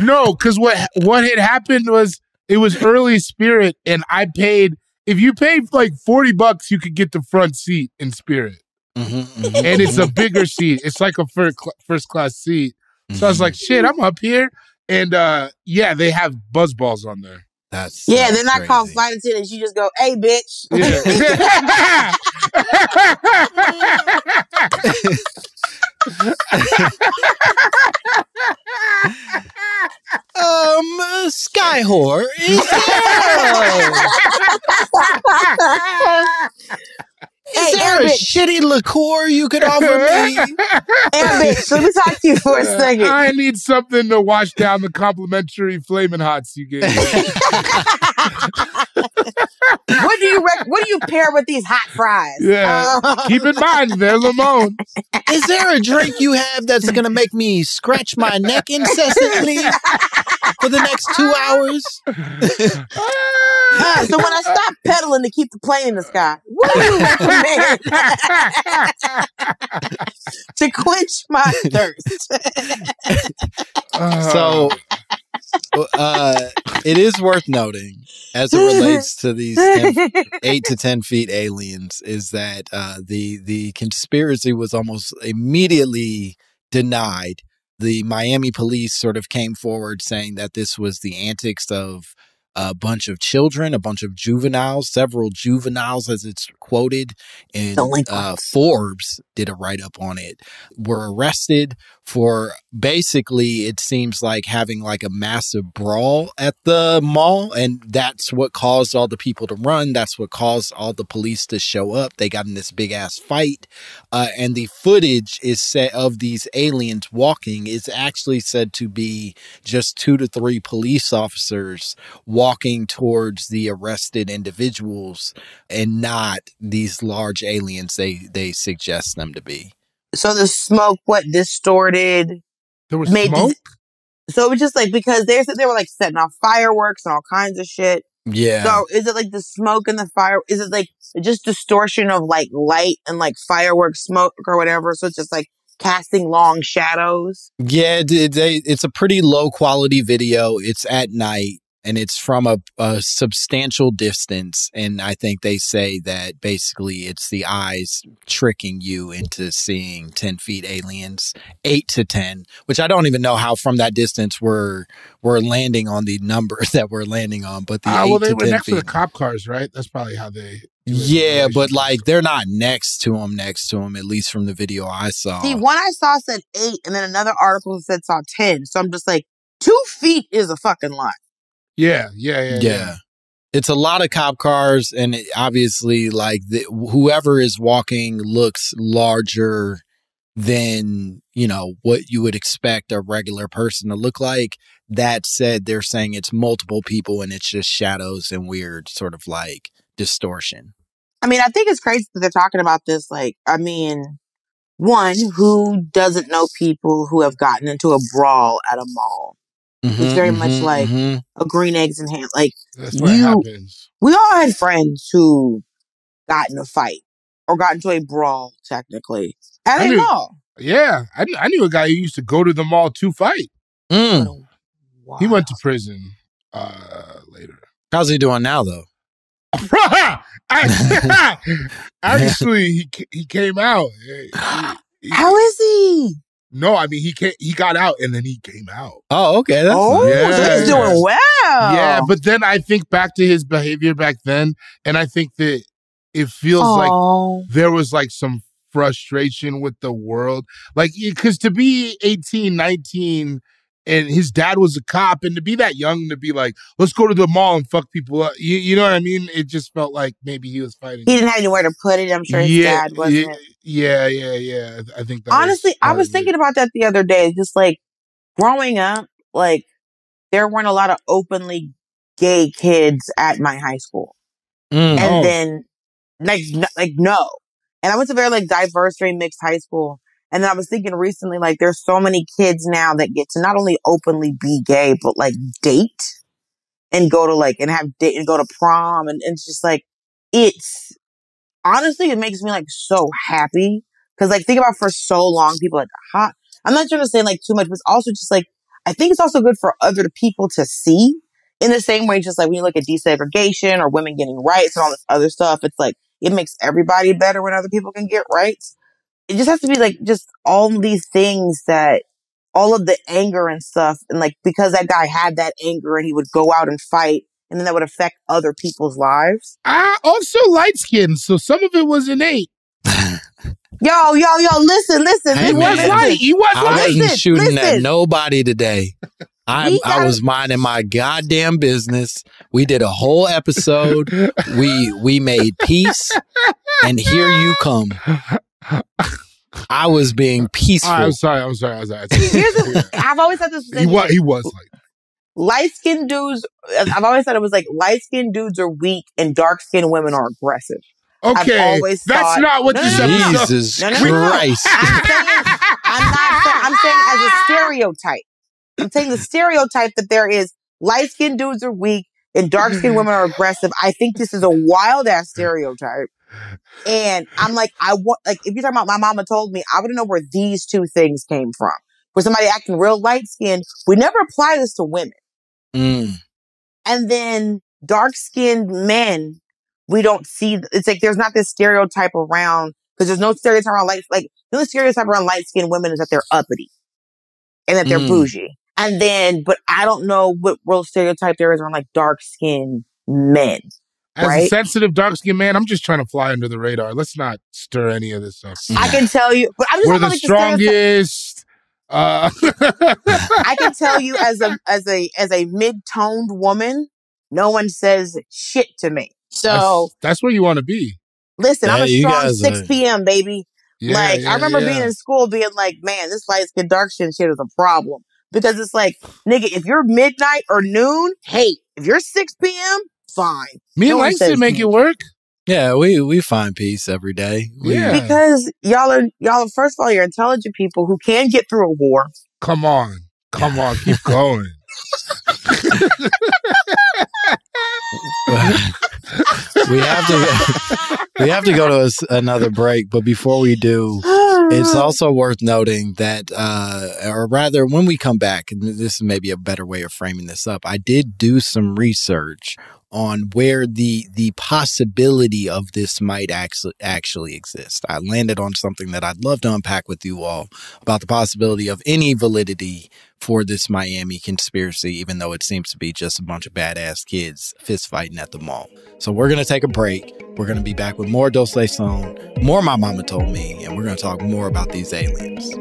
No, because what had happened was it was early Spirit and I paid, if you paid like $40, you could get the front seat in Spirit. And it's a bigger seat. It's like a first class seat. So I was like, shit, I'm up here. And yeah, they have Buzzballs on there. That's yeah, they're not called flight attendants. You just go, hey, bitch. Yeah. Sky whore is Is there a shitty liqueur you could offer me? Bitch, let me talk to you for a second. I need something to wash down the complimentary Flamin' Hots you gave me. What do you pair with these hot fries? Yeah. Keep in mind, they're Limon. Is there a drink you have that's going to make me scratch my neck incessantly for the next 2 hours? So when I stop pedaling to keep the plane in the sky, what do you recommend to quench my thirst? So It is worth noting, as it relates to these 8 to 10 feet aliens, is that the conspiracy was almost immediately denied. The Miami police sort of came forward saying that this was the antics of a bunch of children, a bunch of juveniles, several juveniles, as it's quoted in Forbes did a write-up on it, were arrested for basically, it seems like, having like a massive brawl at the mall. And that's what caused all the people to run. That's what caused all the police to show up. They got in this big ass fight. And the footage is set of these aliens walking is actually said to be just 2 to 3 police officers walking towards the arrested individuals and not these large aliens they suggest them to be. So the smoke, distorted? There was smoke? So it was just like, because they said they were like setting off fireworks and all kinds of shit. Yeah. So is it like the smoke and the fire? Is it like just distortion of like light and like fireworks smoke or whatever? So it's just like casting long shadows? Yeah, it's a pretty low quality video. It's at night. And it's from a substantial distance. And I think they say that basically it's the eyes tricking you into seeing 10 feet aliens, 8 to 10, which I don't even know how from that distance we're landing on the numbers that we're landing on. But the 8 to 10 well, they were next feet. to the cop cars, right? That's probably how they... Yeah, but like they're not next to him, at least from the video I saw. See, one I saw said 8, and then another article saw 10. So I'm just like, 2 feet is a fucking lot. Yeah. It's a lot of cop cars, and obviously, like whoever is walking looks larger than what you would expect a regular person to look like. That said, they're saying it's multiple people, and it's just shadows and weird sort of like distortion. I mean, I think it's crazy that they're talking about this. Like, I mean, one, who doesn't know people who have gotten into a brawl at a mall? It's very much like a green eggs and ham. Like, that's what happens. We all had friends who got in a fight or got into a brawl, technically, at a mall. Yeah, I knew a guy who used to go to the mall to fight. Wow. He went to prison later. How's he doing now, though? Actually, he came out. How is he? No, I mean he got out and then he came out. Oh, okay. That's so he's doing well. Yeah, but then I think back to his behavior back then, and I think that it feels like there was like some frustration with the world. Like, because to be 18, 19, and his dad was a cop, and to be that young to be like, let's go to the mall and fuck people up. You know what I mean? It just felt like maybe he was fighting. He didn't have anywhere to put it. I'm sure his dad wasn't. Yeah. I think that honestly, I was thinking about that the other day. Just like growing up, like there weren't a lot of openly gay kids at my high school. And then like no. And I went to a very like diverse, very mixed high school. And then I was thinking recently, like, there's so many kids now that get to not only openly be gay, but like date and go to like, and have date and go to prom. And it's just like, it's honestly, it makes me like so happy. Cause like, think about for so long, people like I'm not trying to say like too much, but it's also just like, I think it's also good for other people to see in the same way, just like when you look at desegregation or women getting rights and all this other stuff, it's like, it makes everybody better when other people can get rights. It just has to be like just all these things that all of the anger and stuff. And like, because that guy had that anger and he would go out and fight and then that would affect other people's lives. Also light skin. So some of it was innate. Yo, listen. Hey, he was light. I wasn't shooting at nobody today. I was minding my goddamn business. We did a whole episode. We made peace. And here you come. I was being peaceful. I'm sorry. I've always had this. He was like light-skinned dudes. I've always thought it was like light-skinned dudes are weak and dark-skinned women are aggressive. Okay, that's not what you said. Jesus Christ! I'm saying as a stereotype. I'm saying the stereotype that there is light-skinned dudes are weak and dark-skinned women are aggressive. I think this is a wild-ass stereotype. And I'm like, if you're talking about My Momma Told Me, I want to know where these two things came from. For somebody acting real light-skinned, we never apply this to women. Mm. And then dark-skinned men, we don't see, it's like there's not this stereotype around, because there's no stereotype around the only stereotype around light-skinned women is that they're uppity and that they're bougie. And then, but I don't know what real stereotype there is around like dark-skinned men. As right? a sensitive dark-skinned man, I'm just trying to fly under the radar. Let's not stir any of this up. I can tell you, but I'm just we're the strongest. I can tell you as a mid-toned woman, no one says shit to me. So that's where you want to be. Listen, I'm a strong 6 p.m. baby. Yeah, I remember being in school being like, man, this light skin dark skin shit is a problem. Because it's like, nigga, if you're midnight or noon, hey, if you're 6 p.m., fine. Me and Langston make it work. Yeah, we find peace every day. Because y'all are first of all, you're intelligent people who can get through a war. Come on, keep going. we have to go to another break, but before we do, it's also worth noting that, or rather, when we come back, and this is maybe a better way of framing this up, I did do some research on where the possibility of this might actually exist. I landed on something that I'd love to unpack with you all about the possibility of any validity for this Miami conspiracy, even though it seems to be just a bunch of badass kids fist fighting at the mall. So we're going to take a break. We're going to be back with more Dulcé Sloan, more My Momma Told Me, and we're going to talk more about these aliens.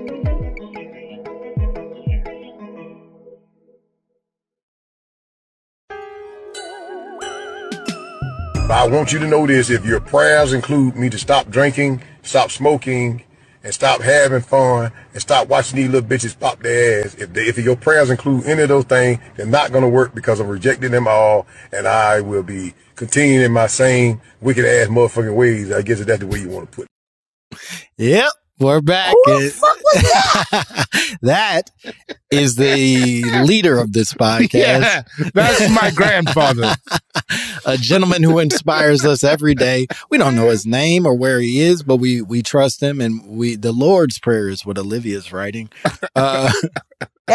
I want you to know this: if your prayers include me to stop drinking, stop smoking, and stop having fun, and stop watching these little bitches pop their ass, if your prayers include any of those things, they're not going to work, because I'm rejecting them all, and I will be continuing in my same wicked ass motherfucking ways. I guess that's the way you want to put it. Yep. We're back. Who the fuck was that? That is the leader of this podcast. Yeah, that's my grandfather. A gentleman who inspires us every day. We don't know his name or where he is, but we trust him, and the Lord's Prayer is what Olivia's writing. That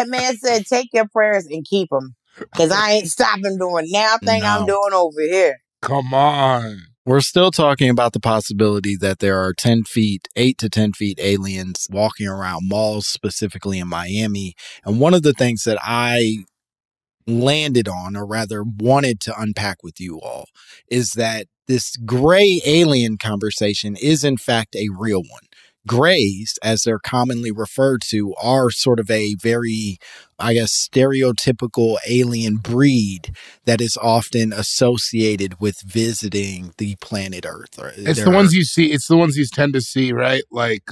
man said, take your prayers and keep them, because I ain't stopping doing now thing I'm doing over here. Come on. We're still talking about the possibility that there are 8 to 10 feet aliens walking around malls, specifically in Miami. And one of the things that I landed on, or rather wanted to unpack with you all, is that this gray alien conversation is in fact a real one. Grays, as they're commonly referred to, are sort of a very, I guess, stereotypical alien breed that is often associated with visiting the planet Earth. It's the ones you see. It's the ones you tend to see, right? Like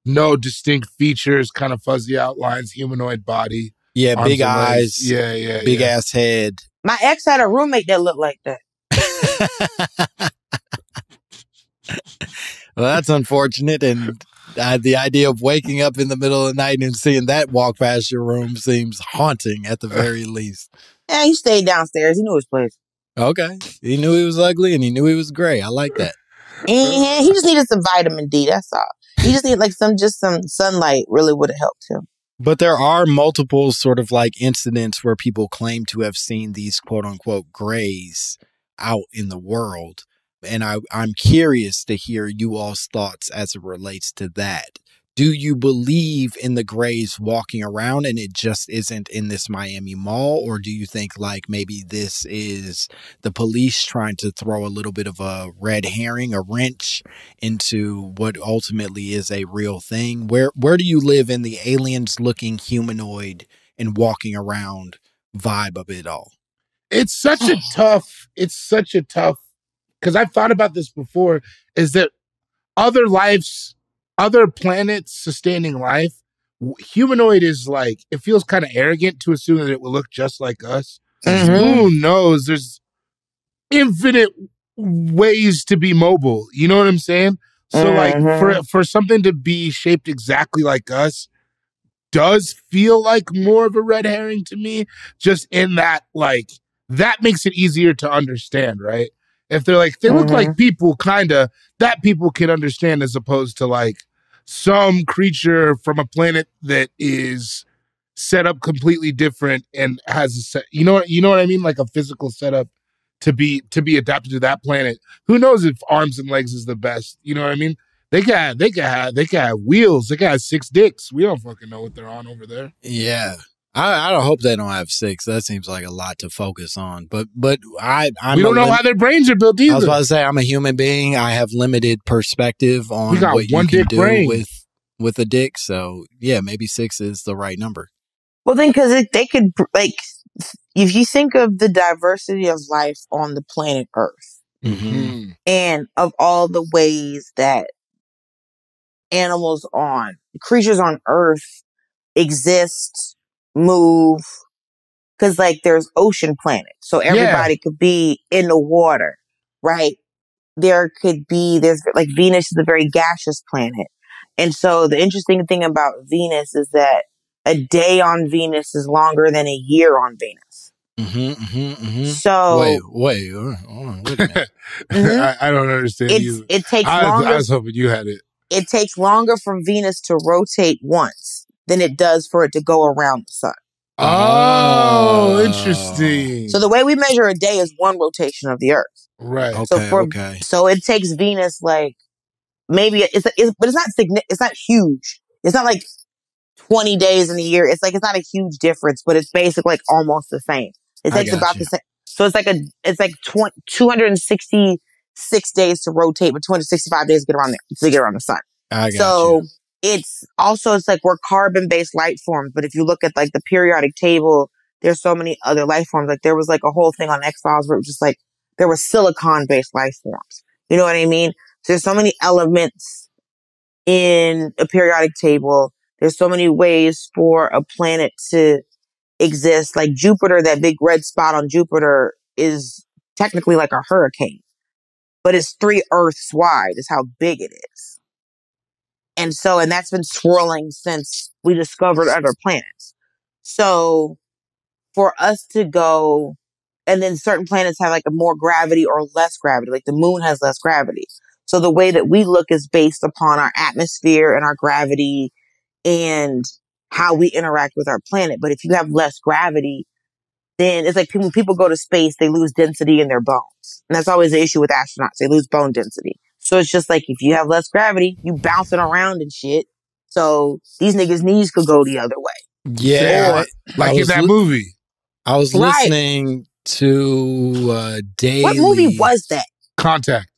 no distinct features, kind of fuzzy outlines, humanoid body. Yeah, big eyes. Big ass head. My ex had a roommate that looked like that. Well, that's unfortunate, and the idea of waking up in the middle of the night and seeing that walk past your room seems haunting at the very least. Yeah, he stayed downstairs. He knew his place. Okay. He knew he was ugly, and he knew he was gray. I like that. And he just needed some vitamin D, that's all. He just needed like some sunlight really would have helped him. But there are multiple sort of like incidents where people claim to have seen these quote unquote grays out in the world. And I'm curious to hear you all's thoughts as it relates to that. Do you believe in the grays walking around and it just isn't in this Miami mall? Or do you think like maybe this is the police trying to throw a little bit of a red herring, a wrench into what ultimately is a real thing? Where do you live in the aliens looking humanoid and walking around vibe of it all? It's such a tough, because I've thought about this before, is that other planets sustaining life, humanoid is like, it feels kind of arrogant to assume that it will look just like us. Mm-hmm. Who knows? There's infinite ways to be mobile. You know what I'm saying? So like for something to be shaped exactly like us does feel like more of a red herring to me, just in that like, that makes it easier to understand, right? If they're like, they look like people, that people can understand, as opposed to like some creature from a planet that is set up completely different and has a set, you know what I mean? Like a physical setup to be adapted to that planet. Who knows if arms and legs is the best? You know what I mean? They can have wheels. They can have 6 dicks. We don't fucking know what they're on over there. Yeah. I don't hope they don't have 6. That seems like a lot to focus on. But we don't know how their brains are built either. I was about to say, I'm a human being. I have limited perspective on what you can do brain. with a dick. So yeah, maybe 6 is the right number. Well, then, because they could, like, if you think of the diversity of life on the planet Earth, and of all the ways that creatures on Earth exist, move, because, like, there's ocean planets, so everybody could be in the water, right? There's like, Venus is a very gaseous planet. And so the interesting thing about Venus is that a day on Venus is longer than a year on Venus. So wait a minute. I don't understand either. It takes longer. I was hoping you had it. It takes longer for Venus to rotate once than it does for it to go around the sun. Oh, interesting. So the way we measure a day is one rotation of the Earth. Right. Okay. So it takes Venus, like, maybe but it's not huge. It's not like 20 days in a year. It's like, it's not a huge difference, but it's basically like almost the same. It takes about the same. So it's like 266 days to rotate, but 265 days to get around the sun. It's like we're carbon-based life forms. But if you look at, like, the periodic table, there's so many other life forms. Like, there was, like, a whole thing on X-Files where it was just like there were silicon-based life forms. You know what I mean? So there's so many elements in a periodic table. There's so many ways for a planet to exist. Like Jupiter, that big red spot on Jupiter is technically like a hurricane, but it's 3 Earths wide is how big it is. And that's been swirling since we discovered other planets. So for us to go, and then certain planets have like a more gravity or less gravity, like the moon has less gravity. So the way that we look is based upon our atmosphere and our gravity and how we interact with our planet. But if you have less gravity, then it's like when people go to space, they lose density in their bones. And that's always the issue with astronauts. They lose bone density. So it's just like, if you have less gravity, you bouncing around and shit. So these niggas' knees could go the other way. Yeah. Like in that movie. I was listening to Daily. What movie was that? Contact.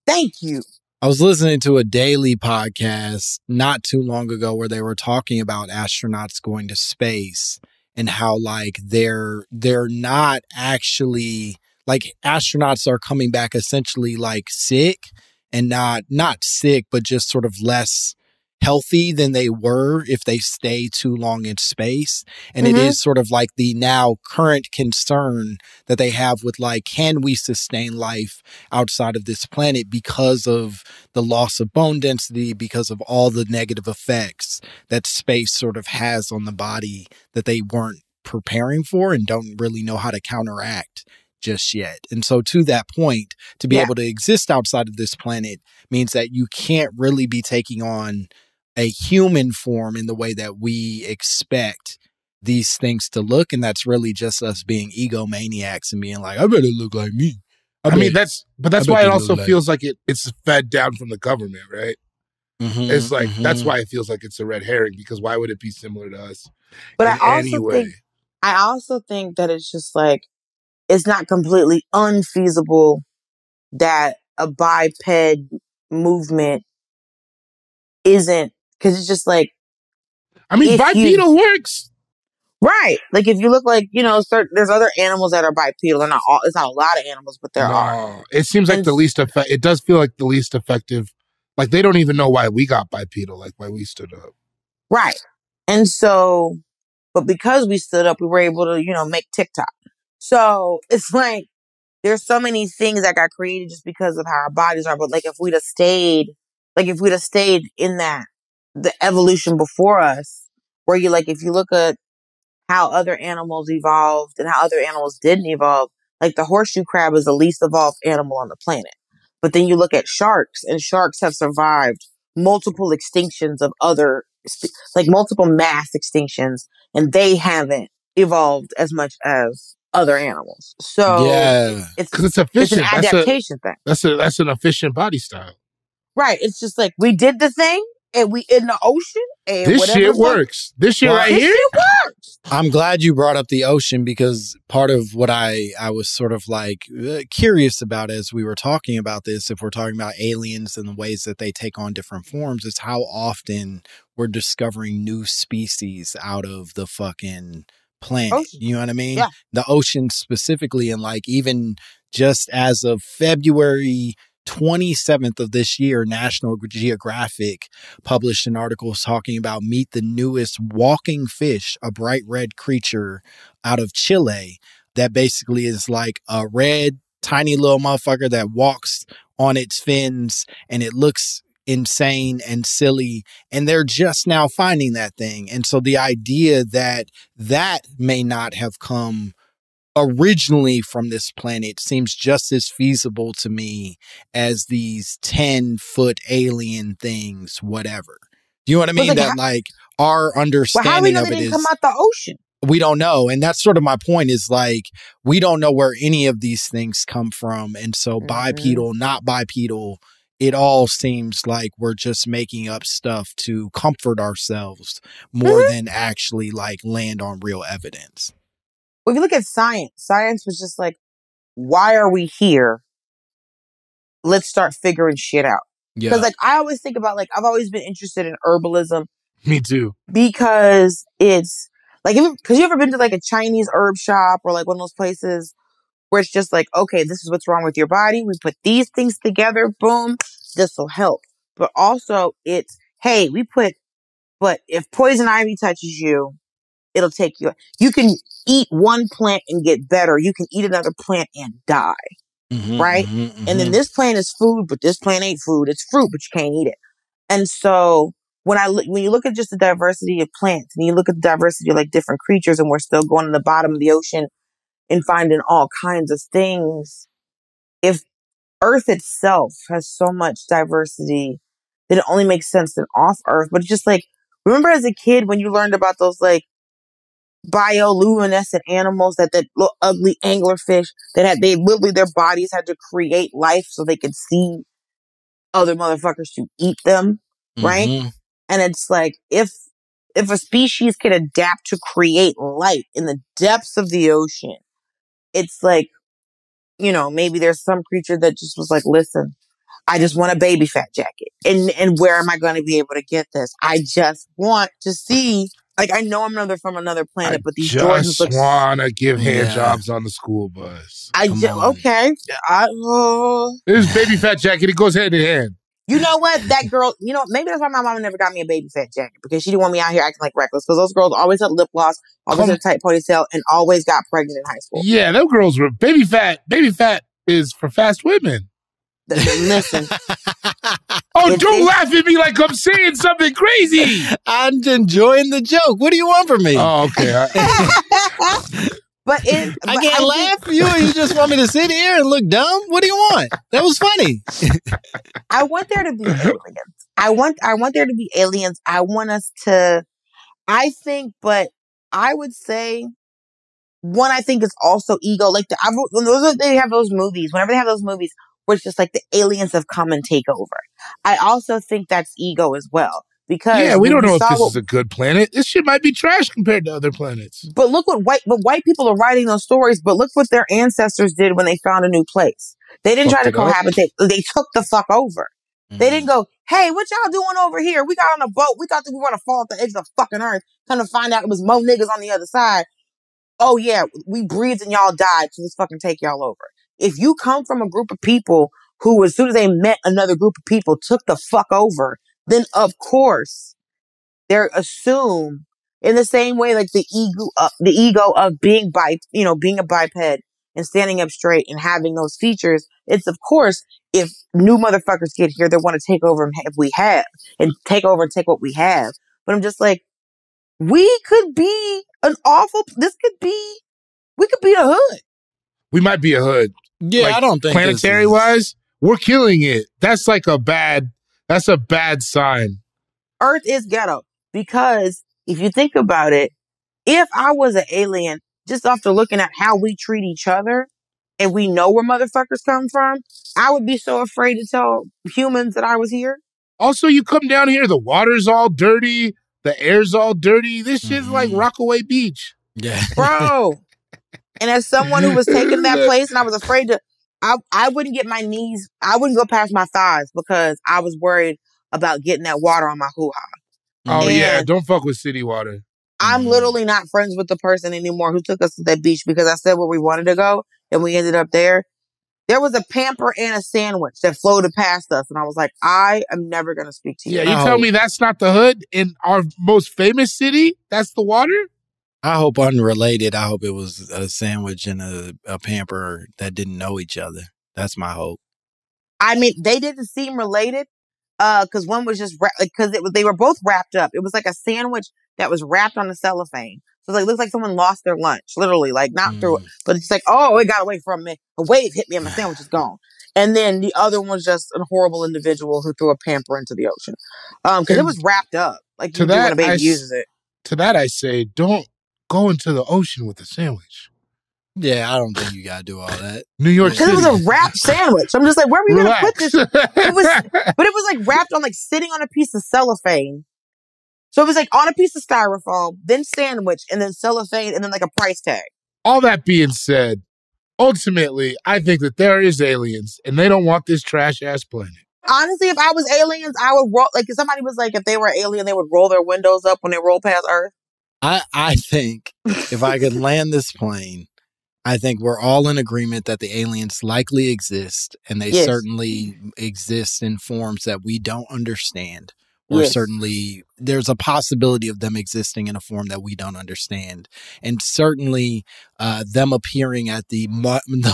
Thank you. I was listening to a Daily podcast not too long ago where they were talking about astronauts going to space and how, like, they're not actually, like, astronauts are coming back essentially like sick, and not sick, but just sort of less healthy than they were if they stay too long in space. And it is sort of like the now current concern that they have with, like, can we sustain life outside of this planet because of the loss of bone density, because of all the negative effects that space sort of has on the body that they weren't preparing for and don't really know how to counteract just yet. And so to that point, to be able to exist outside of this planet means that you can't really be taking on a human form in the way that we expect these things to look. And that's really just us being egomaniacs and being like, I better look like me. That's why it also feels like it's fed down from the government, right? It's like, that's why it feels like it's a red herring, because why would it be similar to us? But I also think that it's just like, it's not completely unfeasible that a biped movement isn't, because it's just like, bipedal works. Right. Like, if you look, like, there's other animals that are bipedal. It's not a lot of animals, but there are. It seems like the least effective. It does feel like the least effective. Like, they don't even know why we got bipedal, like why we stood up. Right. And so, but because we stood up, we were able to, make TikTok. So it's like, there's so many things that got created just because of how our bodies are. But, like, if we'd have stayed in the evolution before us, where if you look at how other animals evolved and how other animals didn't evolve, like the horseshoe crab is the least evolved animal on the planet. But then you look at sharks, and sharks have survived multiple extinctions of other like multiple mass extinctions, and they haven't evolved as much as other animals. So because it's it's an efficient. adaptation thing. That's an efficient body style. Right. It's just like we did the thing, and we in the ocean, and this whatever shit works. This shit right here. This shit works. I'm glad you brought up the ocean, because part of what I was sort of like curious about as we were talking about this, if we're talking about aliens and the ways that they take on different forms, is how often we're discovering new species out of the fucking planet. Ocean. You know what I mean? Yeah. The ocean specifically, and like even just as of February 27th of this year, National Geographic published an article talking about meet the newest walking fish, a bright red creature out of Chile that basically is like a red, tiny little motherfucker that walks on its fins, and it looks insane and silly, and they're just now finding that thing. And so the idea that that may not have come originally from this planet seems just as feasible to me as these 10-foot alien things, whatever. Do you know what I mean? That like our understanding of it is, come out the ocean. We don't know. And that's sort of my point, is like, we don't know where any of these things come from. And so bipedal, not bipedal, it all seems like we're just making up stuff to comfort ourselves more than actually like land on real evidence. Well, if you look at science was just like, why are we here? Let's start figuring shit out. Yeah. Because like I always think about, like, I've always been interested in herbalism. Me too. Because it's like, because you ever been to like a Chinese herb shop or like one of those places where it's just like, okay, this is what's wrong with your body. We put these things together. Boom. This will help. But also it's, hey, but if poison ivy touches you, it'll take you. You can eat one plant and get better. You can eat another plant and die. Right? And then this plant is food, but this plant ain't food. It's fruit, but you can't eat it. And so when you look at just the diversity of plants, and you look at the diversity of like different creatures, and we're still going to the bottom of the ocean and finding all kinds of things. If Earth itself has so much diversity, then it only makes sense that off Earth. But it's just like, remember as a kid when you learned about those like bioluminescent animals, that little ugly anglerfish they literally, their bodies had to create life so they could see other motherfuckers to eat them, right? And it's like, if a species can adapt to create life in the depths of the ocean, it's like, you know, maybe there's some creature that just was like, listen, I just want a baby fat jacket. And where am I going to be able to get this? I just want to see. Like, I know I'm from another planet, but these Jordans look... I just want to give hand jobs on the school bus. Okay. This baby fat jacket, it goes hand in hand. You know what? That girl, you know, maybe that's why my mama never got me a baby fat jacket, because she didn't want me out here acting like reckless. Because those girls always had lip gloss, always had a tight ponytail, and always got pregnant in high school. Yeah, those girls were baby fat. Baby fat is for fast women. Listen. Don't laugh at me like I'm saying something crazy. I'm enjoying the joke. What do you want from me? Oh, okay. But I can't laugh at you, and you just want me to sit here and look dumb? What do you want? That was funny. I want there to be aliens. I want there to be aliens. I want us to, but I would say, one, I think it's also ego. Like whenever they have those movies where it's just like the aliens have come and take over. I also think that's ego as well. Because we don't know if this is a good planet. This shit might be trash compared to other planets. But look what white people are writing those stories. But look what their ancestors did when they found a new place. They didn't try to cohabitate. They took the fuck over. They didn't go, hey, what y'all doing over here? We got on a boat. We thought that we were going to fall at the edge of the fucking earth. Kind of find out it was more niggas on the other side. Oh yeah, we breathed and y'all died. So let's fucking take y'all over. If you come from a group of people who, as soon as they met another group of people, took the fuck over, then of course they're assumed in the same way, like the ego of being being a biped and standing up straight and having those features. It's of course, if new motherfuckers get here, they want to take over and take over and take what we have. But I'm just like, we could be we could be a hood. We might be a hood. Yeah, like, I don't think planetary wise, we're killing it. That's a bad sign. Earth is ghetto. Because if you think about it, if I was an alien, just after looking at how we treat each other, and we know where motherfuckers come from, I would be so afraid to tell humans that I was here. Also, you come down here, the water's all dirty, the air's all dirty. This shit's like Rockaway Beach. Yeah. Bro. And as someone who was taking that place and I was afraid to, I wouldn't get my knees, I wouldn't go past my thighs because I was worried about getting that water on my hoo-ha. Oh, yeah. Don't fuck with city water. I'm literally not friends with the person anymore who took us to that beach because I said where we wanted to go and we ended up there. There was a pamper and a sandwich that floated past us. And I was like, I am never going to speak to you. Yeah, you tell me that's not the hood in our most famous city? That's the water? I hope unrelated. I hope it was a sandwich and a pamper that didn't know each other. That's my hope. I mean, they didn't seem related because one was just because they were both wrapped up. It was like a sandwich that was wrapped on the cellophane. So it looks like someone lost their lunch, literally, like not through it, but it's like, oh, it got away from me. A wave hit me and my sandwich is gone. And then the other one was just a horrible individual who threw a pamper into the ocean because it was wrapped up like you do when a baby uses it. To that, I say, don't go into the ocean with a sandwich. Yeah, I don't think you gotta do all that. New York City. Because it was a wrapped sandwich. I'm just like, where are we going to put this? But it was like wrapped on, like sitting on a piece of cellophane. So it was like on a piece of styrofoam, then sandwich, and then cellophane, and then like a price tag. All that being said, ultimately, I think that there is aliens, and they don't want this trash-ass planet. Honestly, if I was aliens, I would roll, like if somebody was like, if they were alien, they would roll their windows up when they roll past Earth. I think if I could land this plane, I think we're all in agreement that the aliens likely exist, and they certainly exist in forms that we don't understand. Or certainly there's a possibility of them existing in a form that we don't understand. And certainly them appearing at the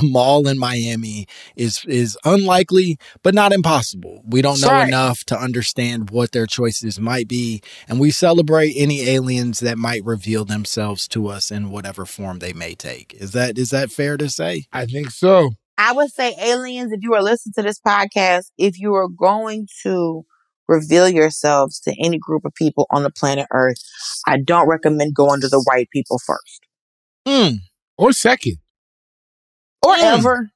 mall in Miami is unlikely, but not impossible. We don't know enough to understand what their choices might be. And we celebrate any aliens that might reveal themselves to us in whatever form they may take. Is that fair to say? I think so. I would say aliens, if you are listening to this podcast, if you are going to reveal yourselves to any group of people on the planet Earth, I don't recommend going to the white people first. Or second. Or ever.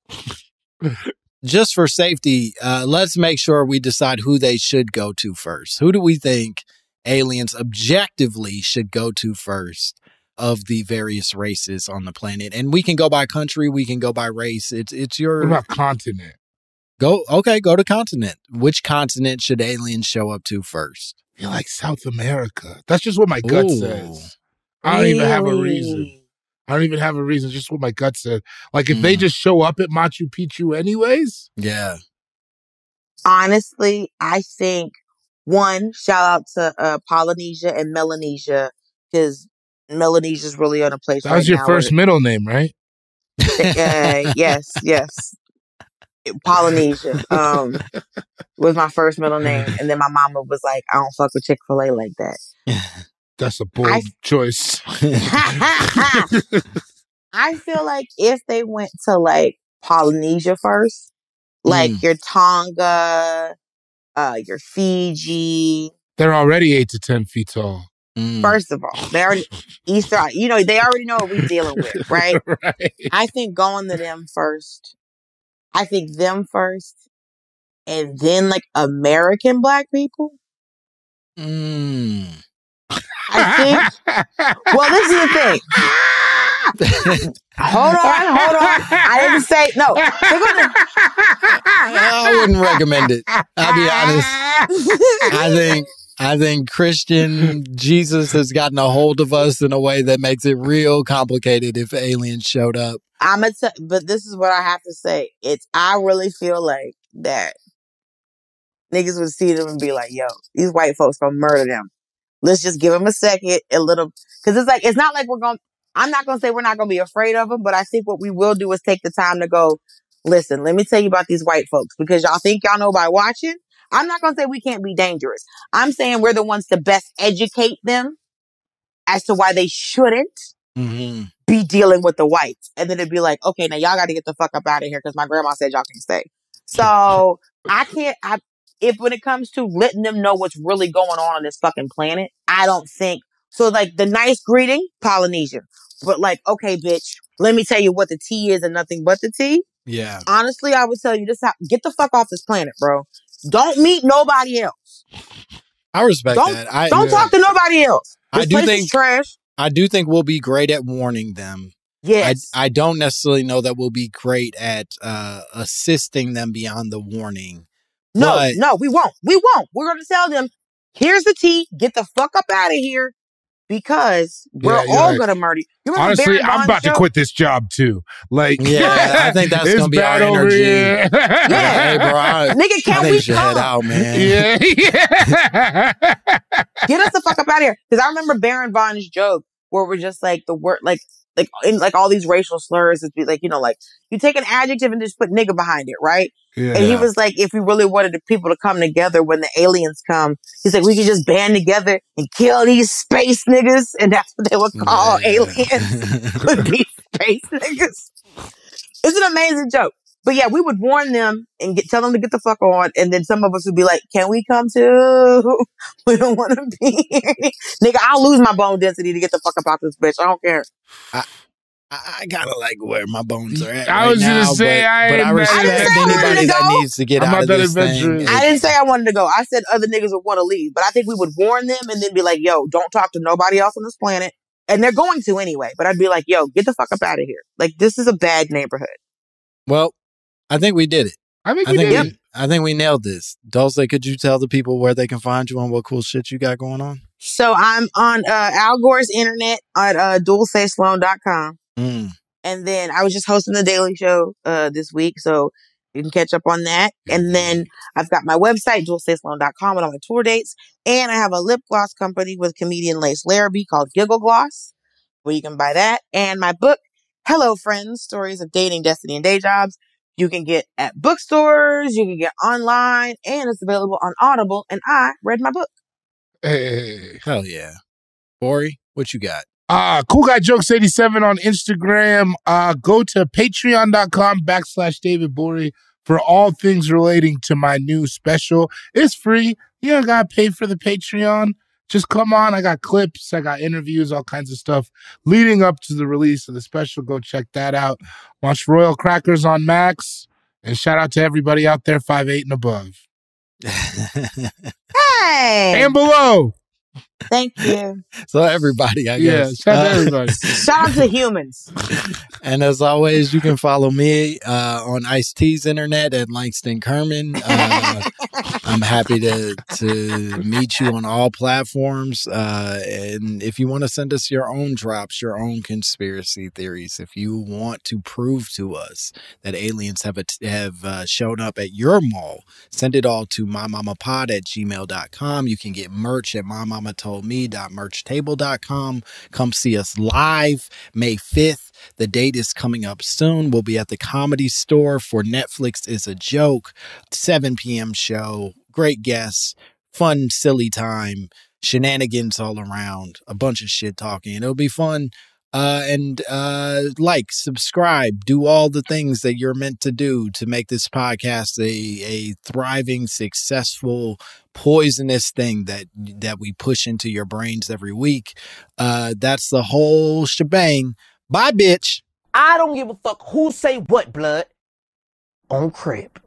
Just for safety, let's make sure we decide who they should go to first. Who do we think aliens objectively should go to first of the various races on the planet? And we can go by country, we can go by race. It's your... What about continent? Go to continent. Which continent should aliens show up to first? I feel like South America. That's just what my gut says. I don't even have a reason. Just what my gut said. Like, if they just show up at Machu Picchu anyways? Yeah. Honestly, I think, one, shout out to Polynesia and Melanesia, because Melanesia's really on a place right now. That was your first middle name, right? Yes. Polynesia was my first middle name, and then my mama was like, I don't fuck with Chick-fil-A like that. That's a bold choice. I feel like if they went to like Polynesia first, like your Tonga, your Fiji, they're already 8 to 10 feet tall. First of all, they already Easter, they already know what we're dealing with, right? Right. I think going to them first. I think them first, and then like American Black people. I think. Well, this is the thing. Hold on. I didn't say no. I wouldn't recommend it. I'll be honest. I think Christian Jesus has gotten a hold of us in a way that makes it real complicated if aliens showed up. But this is what I have to say. I really feel like that niggas would see them and be like, yo, these white folks gonna murder them. Let's just give them a second, because it's not like I'm not gonna say we're not gonna be afraid of them, but I think what we will do is take the time to go, listen, let me tell you about these white folks, because y'all think y'all know by watching. I'm not gonna say we can't be dangerous. I'm saying we're the ones to best educate them as to why they shouldn't be dealing with the whites. And then it'd be like, okay, now y'all got to get the fuck up out of here because my grandma said y'all can stay. So if when it comes to letting them know what's really going on this fucking planet, I don't think so. Like the nice greeting, Polynesian, but like, okay, bitch, let me tell you what the tea is and nothing but the tea. Yeah. Honestly, I would tell you this: get the fuck off this planet, bro. Don't meet nobody else. I respect that. Don't talk to nobody else. This place is trash. I do think we'll be great at warning them. Yes. I don't necessarily know that we'll be great at assisting them beyond the warning. No, we won't. We won't. We're going to tell them, here's the tea. Get the fuck up out of here. Because we're all going to murder you. Honestly, I'm about to quit this job too. Like, I think that's going to be our energy. Yeah. Hey, bro, nigga, can we come? Head out, man. Yeah. Get us the fuck up out of here. Because I remember Baron Von's joke where we're just like the word, like in like all these racial slurs, it'd be like, you know, like you take an adjective and just put nigga behind it, right? Yeah. And he was like, if we really wanted the people to come together when the aliens come, he's like, we could just band together and kill these space niggas. And that's what they would call aliens. Would be space niggas. It's an amazing joke. But yeah, we would warn them and tell them to get the fuck on. And then some of us would be like, can we come too? We don't want to be here. Nigga, I'll lose my bone density to get the fuck up out this bitch. I don't care. I gotta like where my bones are at. I was gonna say, but I respect anybody that needs to get out of this thing. I didn't say I wanted to go. I said other niggas would want to leave, but I think we would warn them and then be like, "Yo, don't talk to nobody else on this planet." And they're going to anyway. But I'd be like, "Yo, get the fuck up out of here! Like this is a bad neighborhood." Well, I think we did it. I think we nailed this. Dulcé, could you tell the people where they can find you and what cool shit you got going on? So I'm on Al Gore's internet at dulcesloan.com. And then I was just hosting the Daily Show this week, so you can catch up on that. And then I've got my website, dulcesloan.com, with all my tour dates. And I have a lip gloss company with comedian Lace Larrabee called Giggle Gloss, where you can buy that. And my book, Hello Friends, Stories of Dating, Destiny, and Day Jobs, you can get at bookstores, you can get online, and it's available on Audible. And I read my book. Hey. Hell yeah. Bori, what you got? Cool Guy Jokes 87 on Instagram. Go to patreon.com/David Bori for all things relating to my new special. It's free. You don't got to pay for the Patreon. Just come on. I got clips. I got interviews, all kinds of stuff leading up to the release of the special. Go check that out. Watch Royal Crackers on Max. And shout out to everybody out there 5'8" and above. Hey! And below. Thank you. So everybody, I guess. Yeah, shout out to everybody. Shout out to humans. And as always, you can follow me on Ice-T's internet at Langston Kerman. I'm happy to meet you on all platforms. And if you want to send us your own drops, your own conspiracy theories, if you want to prove to us that aliens have shown up at your mall, send it all to mymommapod@gmail.com. You can get merch at mymommatoldme.merchtable.com. Come see us live May 5th. The date is coming up soon. We'll be at the Comedy Store for Netflix is a Joke. 7 p.m. show. Great guests. Fun, silly time. Shenanigans all around. A bunch of shit talking. It'll be fun. And subscribe, do all the things that you're meant to do to make this podcast a thriving, successful, poisonous thing that we push into your brains every week. That's the whole shebang. Bye, bitch. I don't give a fuck who say what, blood. On crib.